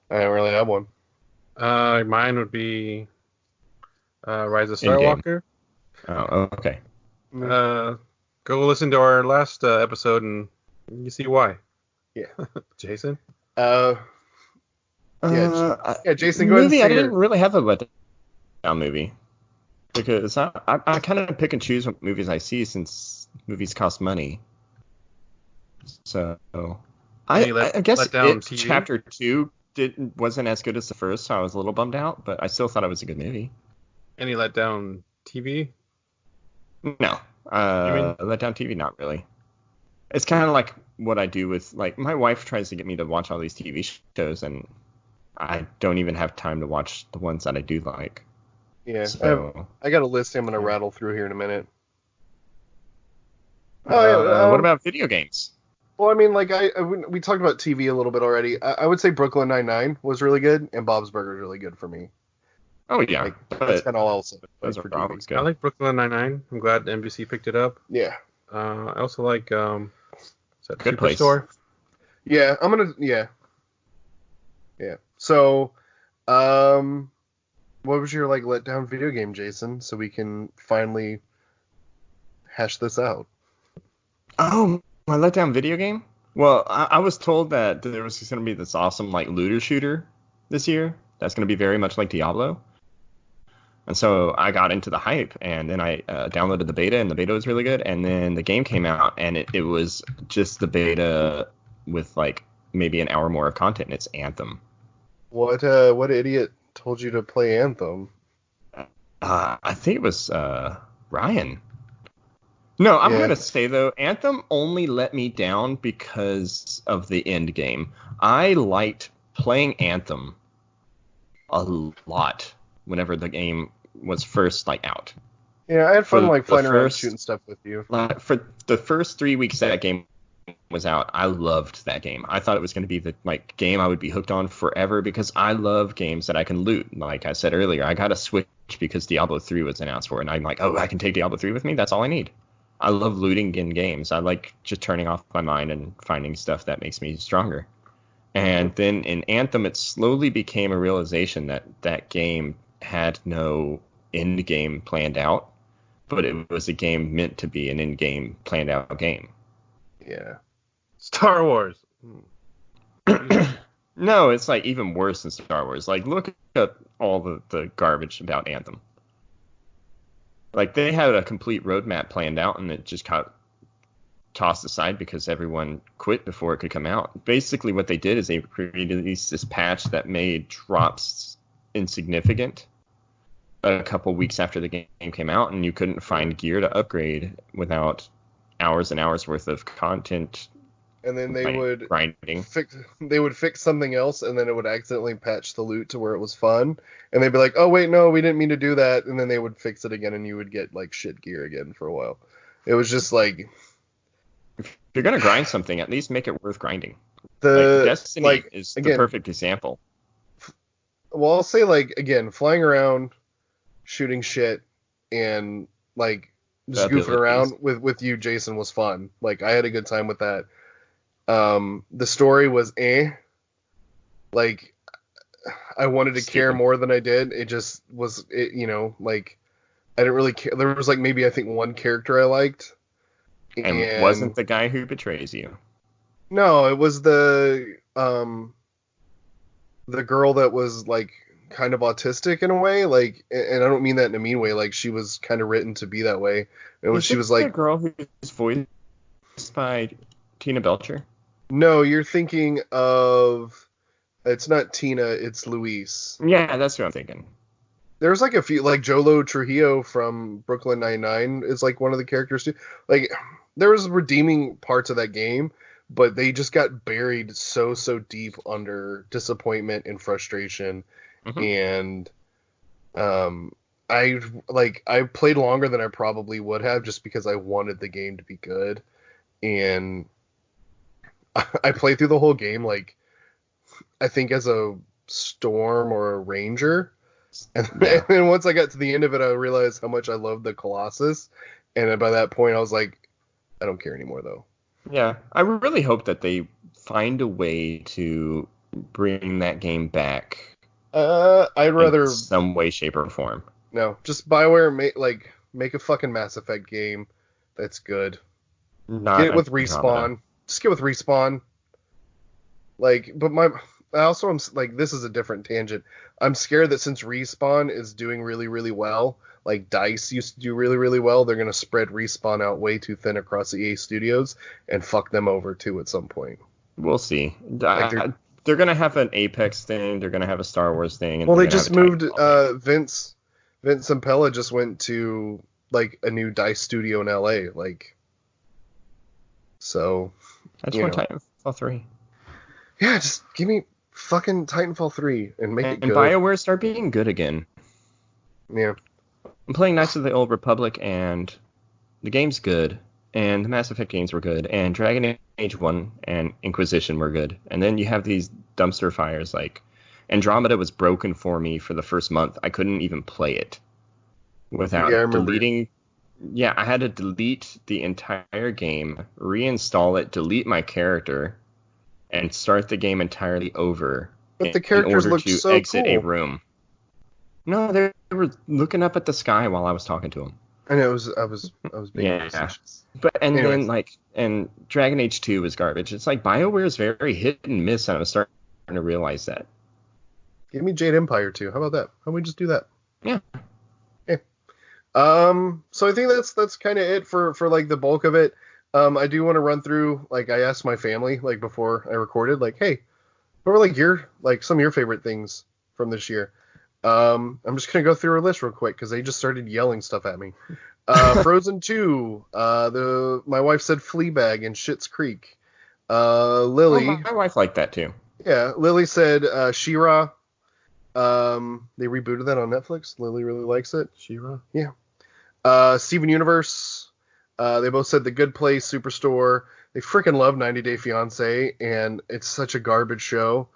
I don't really have one. Mine would be Rise of Skywalker. Oh, okay. Go listen to our last episode and you see why. Yeah. Jason? Yeah, Jason, go ahead and I didn't really have a letdown movie because I kind of pick and choose what movies I see since movies cost money. So I guess Chapter 2 wasn't as good as the first, so I was a little bummed out, but I still thought it was a good movie. Any letdown TV? No. Letdown TV, not really. It's kind of like what I do with, like, my wife tries to get me to watch all these TV shows, and I don't even have time to watch the ones that I do like. Yeah, so, I got a list I'm going to rattle through here in a minute. What about video games? Well, I mean, like, we talked about TV a little bit already. I would say Brooklyn Nine-Nine was really good, and Bob's Burgers really good for me. Oh, yeah. Like, that's kind of all I'll say. Those are always good. I like Brooklyn Nine-Nine. I'm glad NBC picked it up. Yeah. I also like, is that Good Superstore? place. Yeah, Yeah. So, what was your, like, letdown video game, Jason, so we can finally hash this out? Oh, my letdown video game? Well, I was told that there was going to be this awesome, like, looter shooter this year. That's going to be very much like Diablo. And so I got into the hype, and then I downloaded the beta, and the beta was really good. And then the game came out, and it was just the beta with, like, maybe an hour more of content, and it's Anthem. What idiot told you to play Anthem? I think it was Ryan. No, I'm going to say, though, Anthem only let me down because of the end game. I liked playing Anthem a lot whenever the game was first like out. Yeah, I had fun like flying around first, shooting stuff with you. For the first 3 weeks that game was out, I loved that game. I thought it was going to be the like game I would be hooked on forever because I love games that I can loot. Like I said earlier, I got a Switch because Diablo 3 was announced for it, and I'm like, oh, I can take Diablo 3 with me. That's all I need. I love looting in games. I like just turning off my mind and finding stuff that makes me stronger. And then in Anthem, it slowly became a realization that that game had no end game planned out, but it was a game meant to be an end game planned out game. Yeah. Star Wars. No, it's like even worse than Star Wars. Like, look at all the garbage about Anthem. Like, they had a complete roadmap planned out, and it just got tossed aside because everyone quit before it could come out. Basically, what they did is they released this patch that made drops insignificant a couple weeks after the game came out, and you couldn't find gear to upgrade without hours and hours worth of content. And then they would grinding. fix something else, and then it would accidentally patch the loot to where it was fun, and they'd be like, "Oh wait, no, we didn't mean to do that," and then they would fix it again, and you would get like shit gear again for a while. It was just like, if you're gonna grind something, at least make it worth grinding. The Destiny is the perfect example. Well, I'll say like again, flying around, shooting shit, and like just goofing around with you, Jason, was fun. Like I had a good time with that. The story was like I wanted to care more than I did. It just was, like I didn't really care. There was like maybe I think one character I liked. And wasn't the guy who betrays you? No, it was the girl that was like kind of autistic in a way, like, and I don't mean that in a mean way. Like she was kind of written to be that way. And when she was like the girl who's voiced by Tina Belcher. No, you're thinking of. It's not Tina, it's Luis. Yeah, that's what I'm thinking. There's like a few, like Jolo Trujillo from Brooklyn Nine-Nine is like one of the characters too. Like there was redeeming parts of that game, but they just got buried so deep under disappointment and frustration. Mm-hmm. And I played longer than I probably would have just because I wanted the game to be good. And I played through the whole game, like, I think as a Storm or a Ranger. And then once I got to the end of it, I realized how much I loved the Colossus. And by that point, I was like, I don't care anymore, though. Yeah, I really hope that they find a way to bring that game back. I'd rather... in some way, shape, or form. No, just BioWare, make a fucking Mass Effect game that's good. Get it with Respawn. Just get with Respawn. Like, but I'm like, this is a different tangent. I'm scared that since Respawn is doing really, really well, like DICE used to do really, really well, they're going to spread Respawn out way too thin across the EA studios and fuck them over too at some point. We'll see. Like they're going to have an Apex thing. They're going to have a Star Wars thing. Well, they just moved, Vince Zampella just went to like a new DICE studio in LA. Like, so. I just want Titanfall 3. Yeah, just give me fucking Titanfall 3 and make it good. And BioWare start being good again. Yeah. I'm playing Knights of the Old Republic, and the game's good, and the Mass Effect games were good, and Dragon Age 1 and Inquisition were good. And then you have these dumpster fires, like Andromeda was broken for me for the first month. I couldn't even play it without deleting... Yeah, I had to delete the entire game, reinstall it, delete my character, and start the game entirely over. But the characters looked so cool. Exit a room. No, they were looking up at the sky while I was talking to them. I know, I was being facetious. But then Dragon Age 2 was garbage. It's like BioWare is very hit and miss, and I was starting to realize that. Give me Jade Empire 2. How about that? How about we just do that? Yeah. So I think that's kind of it for like the bulk of it. I do want to run through, like, I asked my family, like, before I recorded, like, hey, what were like some of your favorite things from this year? I'm just gonna go through a list real quick because they just started yelling stuff at me. Frozen 2. My wife said Fleabag and Schitt's Creek. Lily. Oh, my wife liked that too. Yeah, Lily said She-Ra. They rebooted that on Netflix. Lily really likes it. She-Ra. Yeah. Steven Universe. They both said The Good Place, Superstore. They freaking love 90 Day Fiancé, and it's such a garbage show.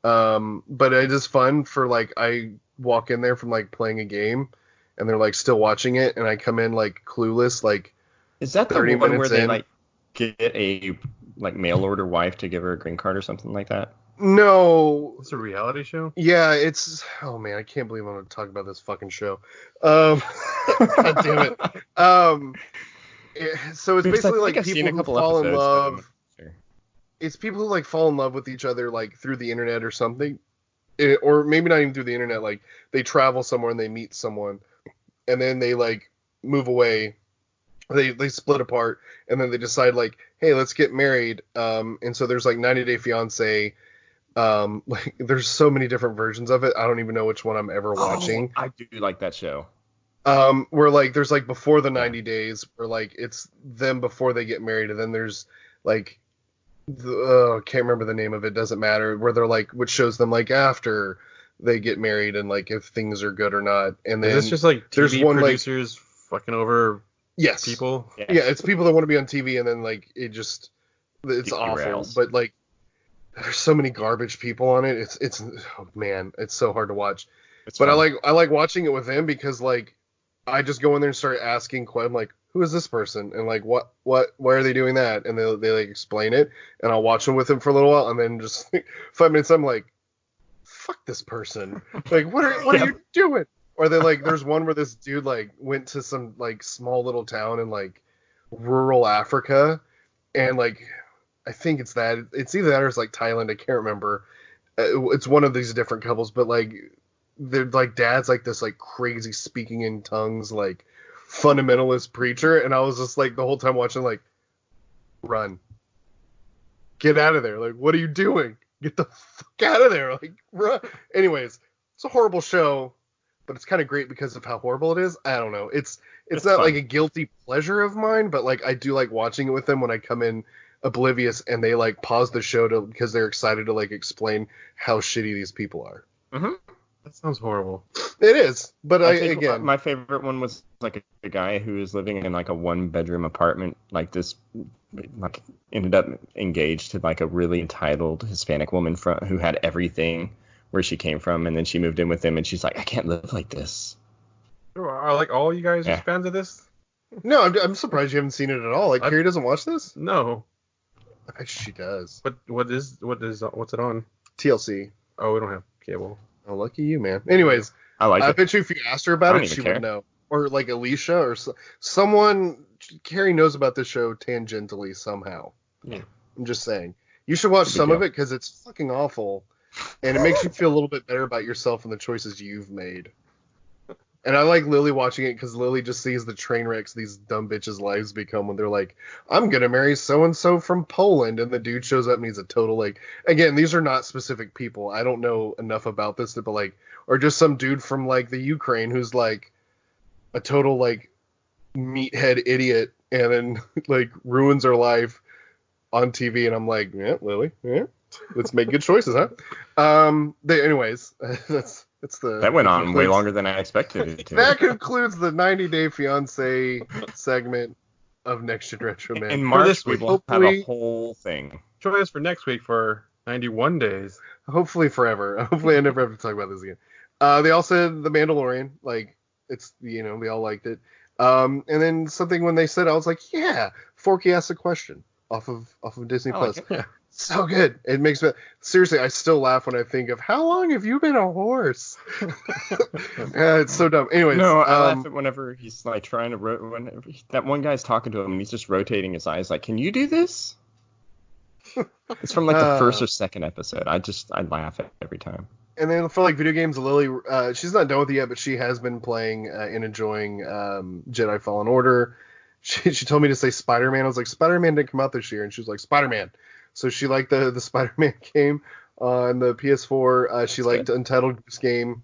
But it is fun for like I walk in there from like playing a game, and they're like still watching it, and I come in like clueless, like Is that the 30 one where minutes they in. like get a like mail order wife to give her a green card or something like that? No, It's a reality show. yeah, it's oh man, I can't believe I'm gonna talk about this fucking show. God damn it. So it's Because I basically think like I've seen people a who couple fall in episodes, but I'm love. not sure. It's people who like fall in love with each other like through the internet or something, or maybe not even through the internet. Like they travel somewhere and they meet someone, and then they like move away. They split apart, and then they decide like, hey, let's get married. And so there's like 90 Day Fiance. Like there's so many different versions of it. I don't even know which one I'm ever watching. I do like that show. Where like there's like before the 90 Yeah. days, where like it's them before they get married, and then there's like can't remember the name of it, doesn't matter, where they're like which shows them like after they get married and like if things are good or not. And then Is this just like there's TV one like producers fucking over yes, people? Yeah. yeah, it's people that want to be on TV, and then like it's awful, Derails. but like there's so many garbage people on it. It's oh man, it's so hard to watch. It's But fun. I like watching it with him because like I just go in there and start asking questions like, who is this person, and like why are they doing that, and they like explain it, and I'll watch them with him for a little while, and then just 5 minutes I'm like, fuck this person, like what are Yeah. you doing? Or they like there's one where this dude like went to some like small little town in like rural Africa, and like I think it's either that or it's like Thailand, I can't remember. It's one of these different couples, but like they're like dad's like this like crazy speaking in tongues like fundamentalist preacher, and I was just like the whole time watching like, run, get out of there, like what are you doing, get the fuck out of there, like run. Anyways, it's a horrible show, but it's kind of great because of how horrible it is. I don't know, it's not fun. like a guilty pleasure of mine, but like I do like watching it with them when I come in oblivious and they like pause the show to because they're excited to like explain how shitty these people are. Mm-hmm. That sounds horrible. It is, but I think again, my favorite one was like a guy who was living in like a 1-bedroom apartment, like this, like ended up engaged to like a really entitled Hispanic woman who had everything where she came from, and then she moved in with him, and she's like, I can't live like this. Are like all you guys Yeah. fans of this? no, I'm surprised you haven't seen it at all. Like Carrie doesn't watch this. No. She does. What's it on? TLC. Oh, we don't have cable. Oh, lucky you, man. Anyways, I like I it. bet you if you asked her about I don't it, even she care. would know. Or like Alicia or someone. Carrie knows about this show tangentially somehow. Yeah. I'm just saying. You should watch Big some deal. of it because it's fucking awful, and it makes you feel a little bit better about yourself and the choices you've made. And I like Lily watching it because Lily just sees the train wrecks these dumb bitches' lives become when they're like, I'm going to marry so-and-so from Poland. And the dude shows up and he's a total, like, again, these are not specific people. I don't know enough about this, but like, or just some dude from like the Ukraine who's like a total like meathead idiot and then like ruins her life on TV. And I'm like, yeah, Lily, yeah, let's make good choices, huh? Anyways, That went on way longer than I expected it to. That concludes the 90 Day Fiance segment of Next Gen Retro Man. In For March, this we week, will have a hopefully- whole thing. Join us for next week for 91 days. Hopefully forever. Hopefully I never have to talk about this again. They all said The Mandalorian, like it's they all liked it. And then something when they said, I was like, yeah. Forky asked a question off of Disney I like Plus. it. Yeah. So good. It makes me seriously. I still laugh when I think of how long have you been a horse? It's so dumb. Anyways, No, I laugh at whenever he's like trying to that one guy's talking to him and he's just rotating his eyes like, can you do this? It's from like the first or second episode. I laugh at every time. And then for like video games, Lily, she's not done with it yet, but she has been playing and enjoying Jedi Fallen Order. She told me to say Spider-Man. I was like, Spider-Man didn't come out this year, and she was like, Spider-Man. So she liked the Spider-Man game on the PS4. She liked Untitled Goose Game.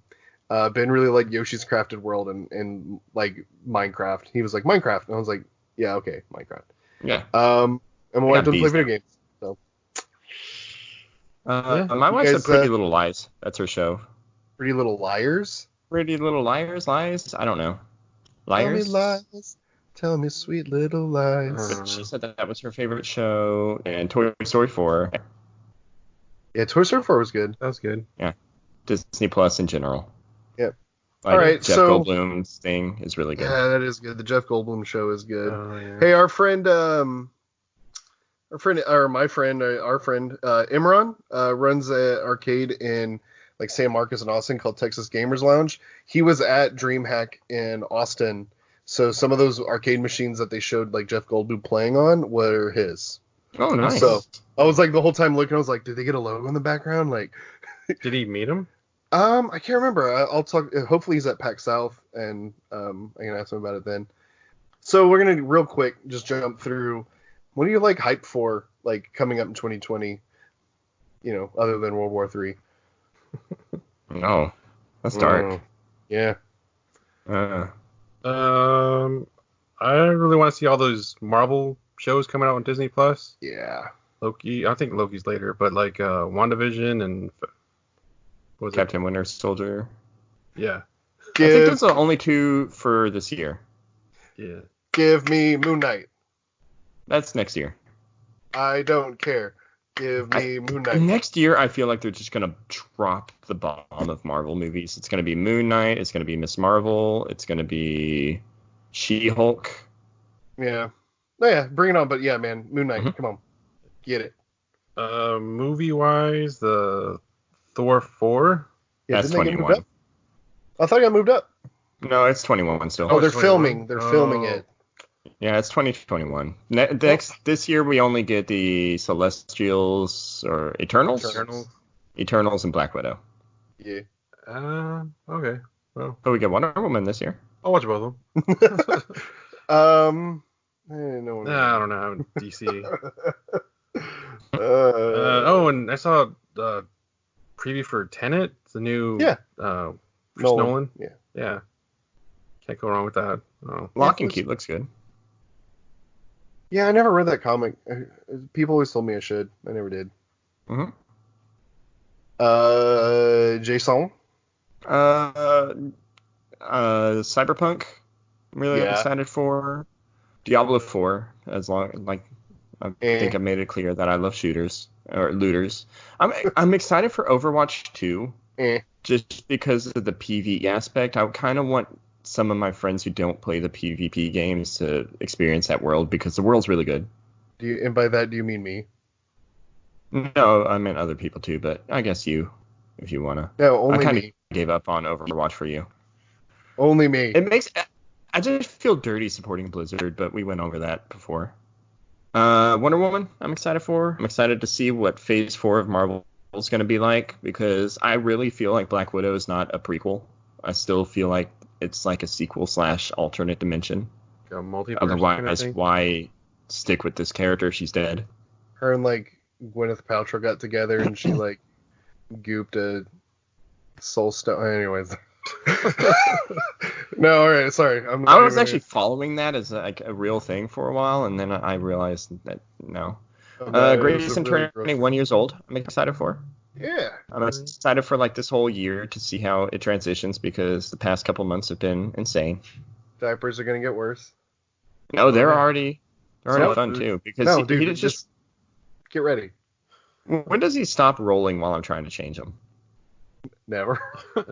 Ben really liked Yoshi's Crafted World and like Minecraft. He was like, Minecraft. And I was like, yeah, okay, Minecraft. Yeah. And my wife doesn't play video games. So My wife guys, said Pretty Little Lies. That's her show. Pretty Little Liars. Pretty Little Liars, Lies? I don't know. Tell me Liars? lies. Tell me sweet little lies. But she said that was her favorite show, and Toy Story 4. Yeah, Toy Story 4 was good. That was good. Yeah. Disney Plus in general. Yep. Like, All right, Jeff so Goldblum's thing is really good. yeah, that is good. The Jeff Goldblum show is good. Yeah. Hey, our friend Imran runs an arcade in like San Marcos and Austin called Texas Gamers Lounge. He was at DreamHack in Austin, so some of those arcade machines that they showed like Jeff Goldblum playing on were his. Oh, nice. So I was like the whole time looking, I was like, did they get a logo in the background? Like, Did he meet him? I can't remember. I'll talk. Hopefully he's at PAX South, and I can ask him about it then. So we're gonna real quick just jump through. What are you like hyped for, like coming up in 2020? You know, other than World War III. Oh, that's dark. Yeah. I really want to see all those Marvel shows coming out on Disney Plus. Yeah. Loki, I think Loki's later, but like WandaVision and what was Captain Winter Soldier. it? Yeah. I think those are the only two for this year. Yeah. Give me Moon Knight. That's next year. I don't care. Give me Moon Knight. Next year, I feel like they're just going to drop the bomb of Marvel movies. It's going to be Moon Knight. It's going to be Miss Marvel. It's going to be She-Hulk. Yeah. Oh, yeah, bring it on. But yeah, man, Moon Knight. Come on. Get it. Movie-wise, the Thor 4. Yeah, That's didn't they get moved 21. up? I thought it got moved up. No, it's 21 still. Oh, they're 21? filming. They're filming it. Yeah, it's 2021. This year we only get the Celestials or Eternals? Eternals and Black Widow. Yeah. Okay. Well, But we get Wonder Woman this year. I'll watch both of them. No one. I don't know. DC. Oh, and I saw the preview for Tenet, the new Nolan. Yeah. Can't go wrong with that. Oh. Lock and Key looks good. Yeah, I never read that comic. People always told me I should. I never did. Mm-hmm. Jason. Cyberpunk. I'm really excited for. Diablo 4, as long like I think I made it clear that I love shooters or looters. I'm excited for Overwatch 2, just because of the PvE aspect. I kind of want some of my friends who don't play the PvP games to experience that world because the world's really good. And by that, do you mean me? No, I meant other people too, but I guess you, if you wanna. No, only I kind me. of gave up on Overwatch for you. Only me. I just feel dirty supporting Blizzard, but we went over that before. Wonder Woman, I'm excited for. I'm excited to see what Phase 4 of Marvel is going to be like, because I really feel like Black Widow is not a prequel. I still feel like it's like a sequel / alternate dimension. A multiverse. Otherwise, why stick with this character? She's dead. Her and like Gwyneth Paltrow got together and she like gooped a soul stone. Anyways. No, all right, sorry. I was actually following that as like a real thing for a while, and then I realized that no. Grayson turning 21 years old. I'm excited for. Yeah. I'm excited for like this whole year to see how it transitions, because the past couple months have been insane. Diapers are gonna get worse. No, they're already fun too, because he just get ready. When does he stop rolling while I'm trying to change him? Never.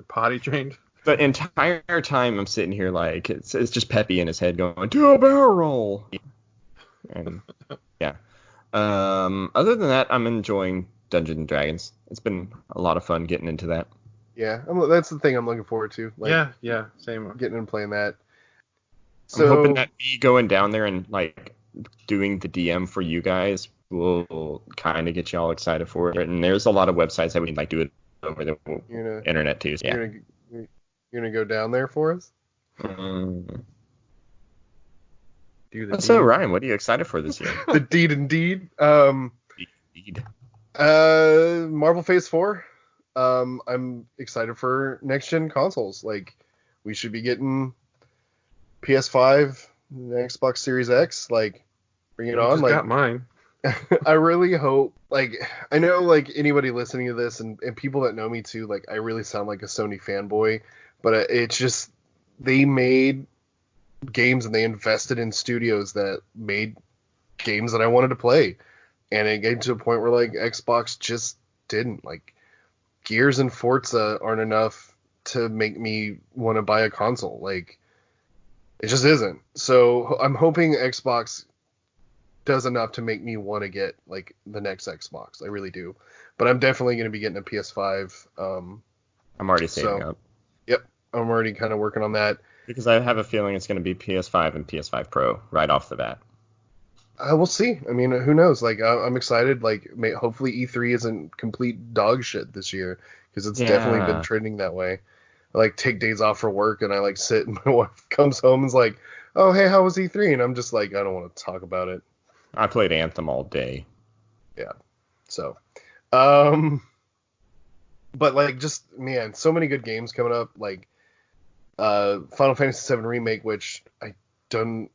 Potty trained. The entire time I'm sitting here like it's just Peppy in his head going, do a barrel roll. And yeah. Other than that, I'm enjoying Dungeons and Dragons. It's been a lot of fun getting into that. Yeah, that's the thing I'm looking forward to. Like, yeah, same. Getting and playing that. So, I'm hoping that me going down there and like doing the DM for you guys will kind of get you all excited for it. And there's a lot of websites that we can like do it over the internet too. So, yeah. You're gonna go down there for us? So Ryan, what are you excited for this year? The deed indeed. Indeed. Marvel Phase 4. I'm excited for next gen consoles. Like, we should be getting PS5, Xbox Series X. Like, bring it on. Got mine. I really hope, like, I know, like, anybody listening to this and people that know me too, like, I really sound like a Sony fanboy, but it's just, they made games and they invested in studios that made games that I wanted to play. And it came to a point where, like, Xbox just didn't. Like, Gears and Forza aren't enough to make me want to buy a console. Like, it just isn't. So I'm hoping Xbox does enough to make me want to get like the next Xbox. I really do. But I'm definitely going to be getting a PS5. I'm already saving up. Yep, I'm already kind of working on that. Because I have a feeling it's going to be PS5 and PS5 Pro right off the bat. We'll see. I mean, who knows? Like, I'm excited. Like, hopefully E3 isn't complete dog shit this year, because it's definitely been trending that way. I like take days off for work and I like sit and my wife comes home and is like, "Oh, hey, how was E3?" And I'm just like, I don't want to talk about it. I played Anthem all day. Yeah. So, but like, just, man, so many good games coming up. Like, Final Fantasy VII Remake, which I don't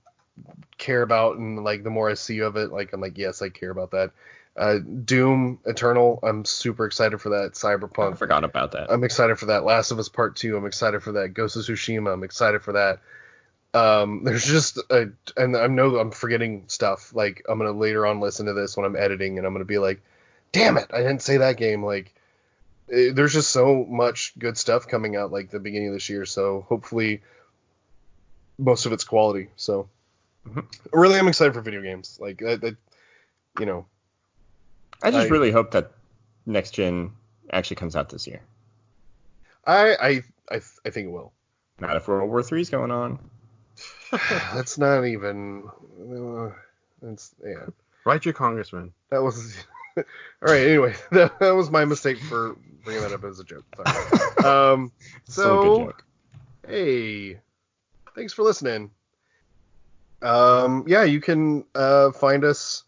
care about, and like the more I see of it, like I'm like, yes, I care about that. Doom Eternal, I'm super excited for that. Cyberpunk, I forgot about that. I'm excited for that. Last of Us Part 2, I'm excited for that. Ghost of Tsushima, I'm excited for that. There's just and I know I'm forgetting stuff. Like, I'm gonna later on listen to this when I'm editing, and I'm gonna be like, damn it, I didn't say that game. Like, there's just so much good stuff coming out like the beginning of this year. So hopefully most of it's quality. So really, I'm excited for video games. Like that, you know. I just really hope that next gen actually comes out this year. I think it will. Not if World War III's going on. That's not even. Yeah. Write your congressman. That was. All right. Anyway, that was my mistake for bringing that up as a joke. Sorry. Still a good joke. Hey, thanks for listening. Yeah, you can find us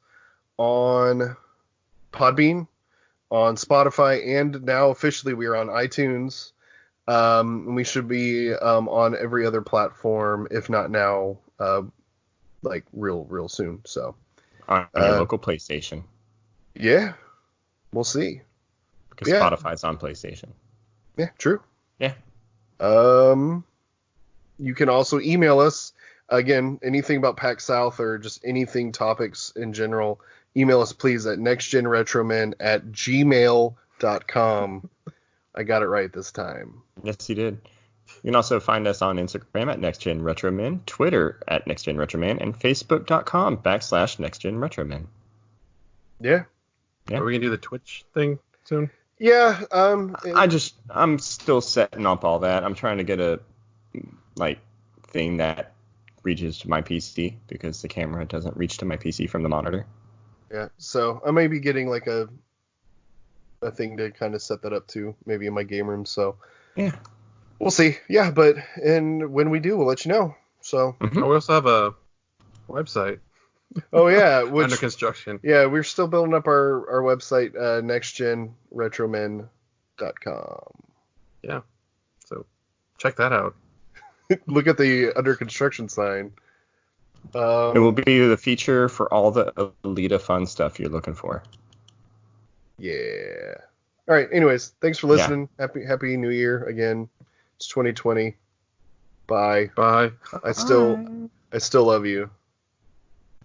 on Podbean, on Spotify, and now officially we are on iTunes. We should be on every other platform, if not now, like real soon. So on your local PlayStation. Yeah, we'll see. Because Spotify's on PlayStation. Yeah, true. Yeah. You can also email us. Again, anything about PAX South or just anything topics in general, email us please at nextgenretromen@gmail.com. I got it right this time. Yes, you did. You can also find us on Instagram at NextGenRetromen, Twitter at NextGenRetromen, and Facebook.com/NextGenRetromen. Yeah. Are we gonna do the Twitch thing soon? Yeah. I'm still setting up all that. I'm trying to get a thing that reaches to my PC because the camera doesn't reach to my PC from the monitor. Yeah. So I may be getting like a thing to kind of set that up too, maybe in my game room. So yeah, we'll see. Yeah, but when we do, we'll let you know. So we also have a website. Oh yeah, under construction. Yeah, we're still building up our website, nextgenretromen.com. Yeah, so check that out. Look at the under construction sign. It will be the feature for all the Alita fun stuff you're looking for. Yeah. All right. Anyways, thanks for listening. Yeah. Happy New Year again. It's 2020. Bye. Bye. I still love you.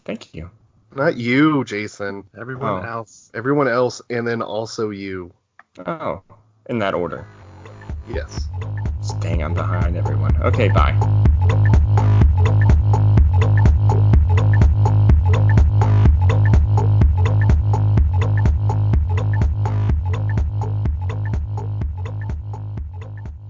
Thank you. Not you, Jason. Everyone else. Everyone else, and then also you. Oh, in that order. Yes. Dang, I'm behind everyone. Okay, bye.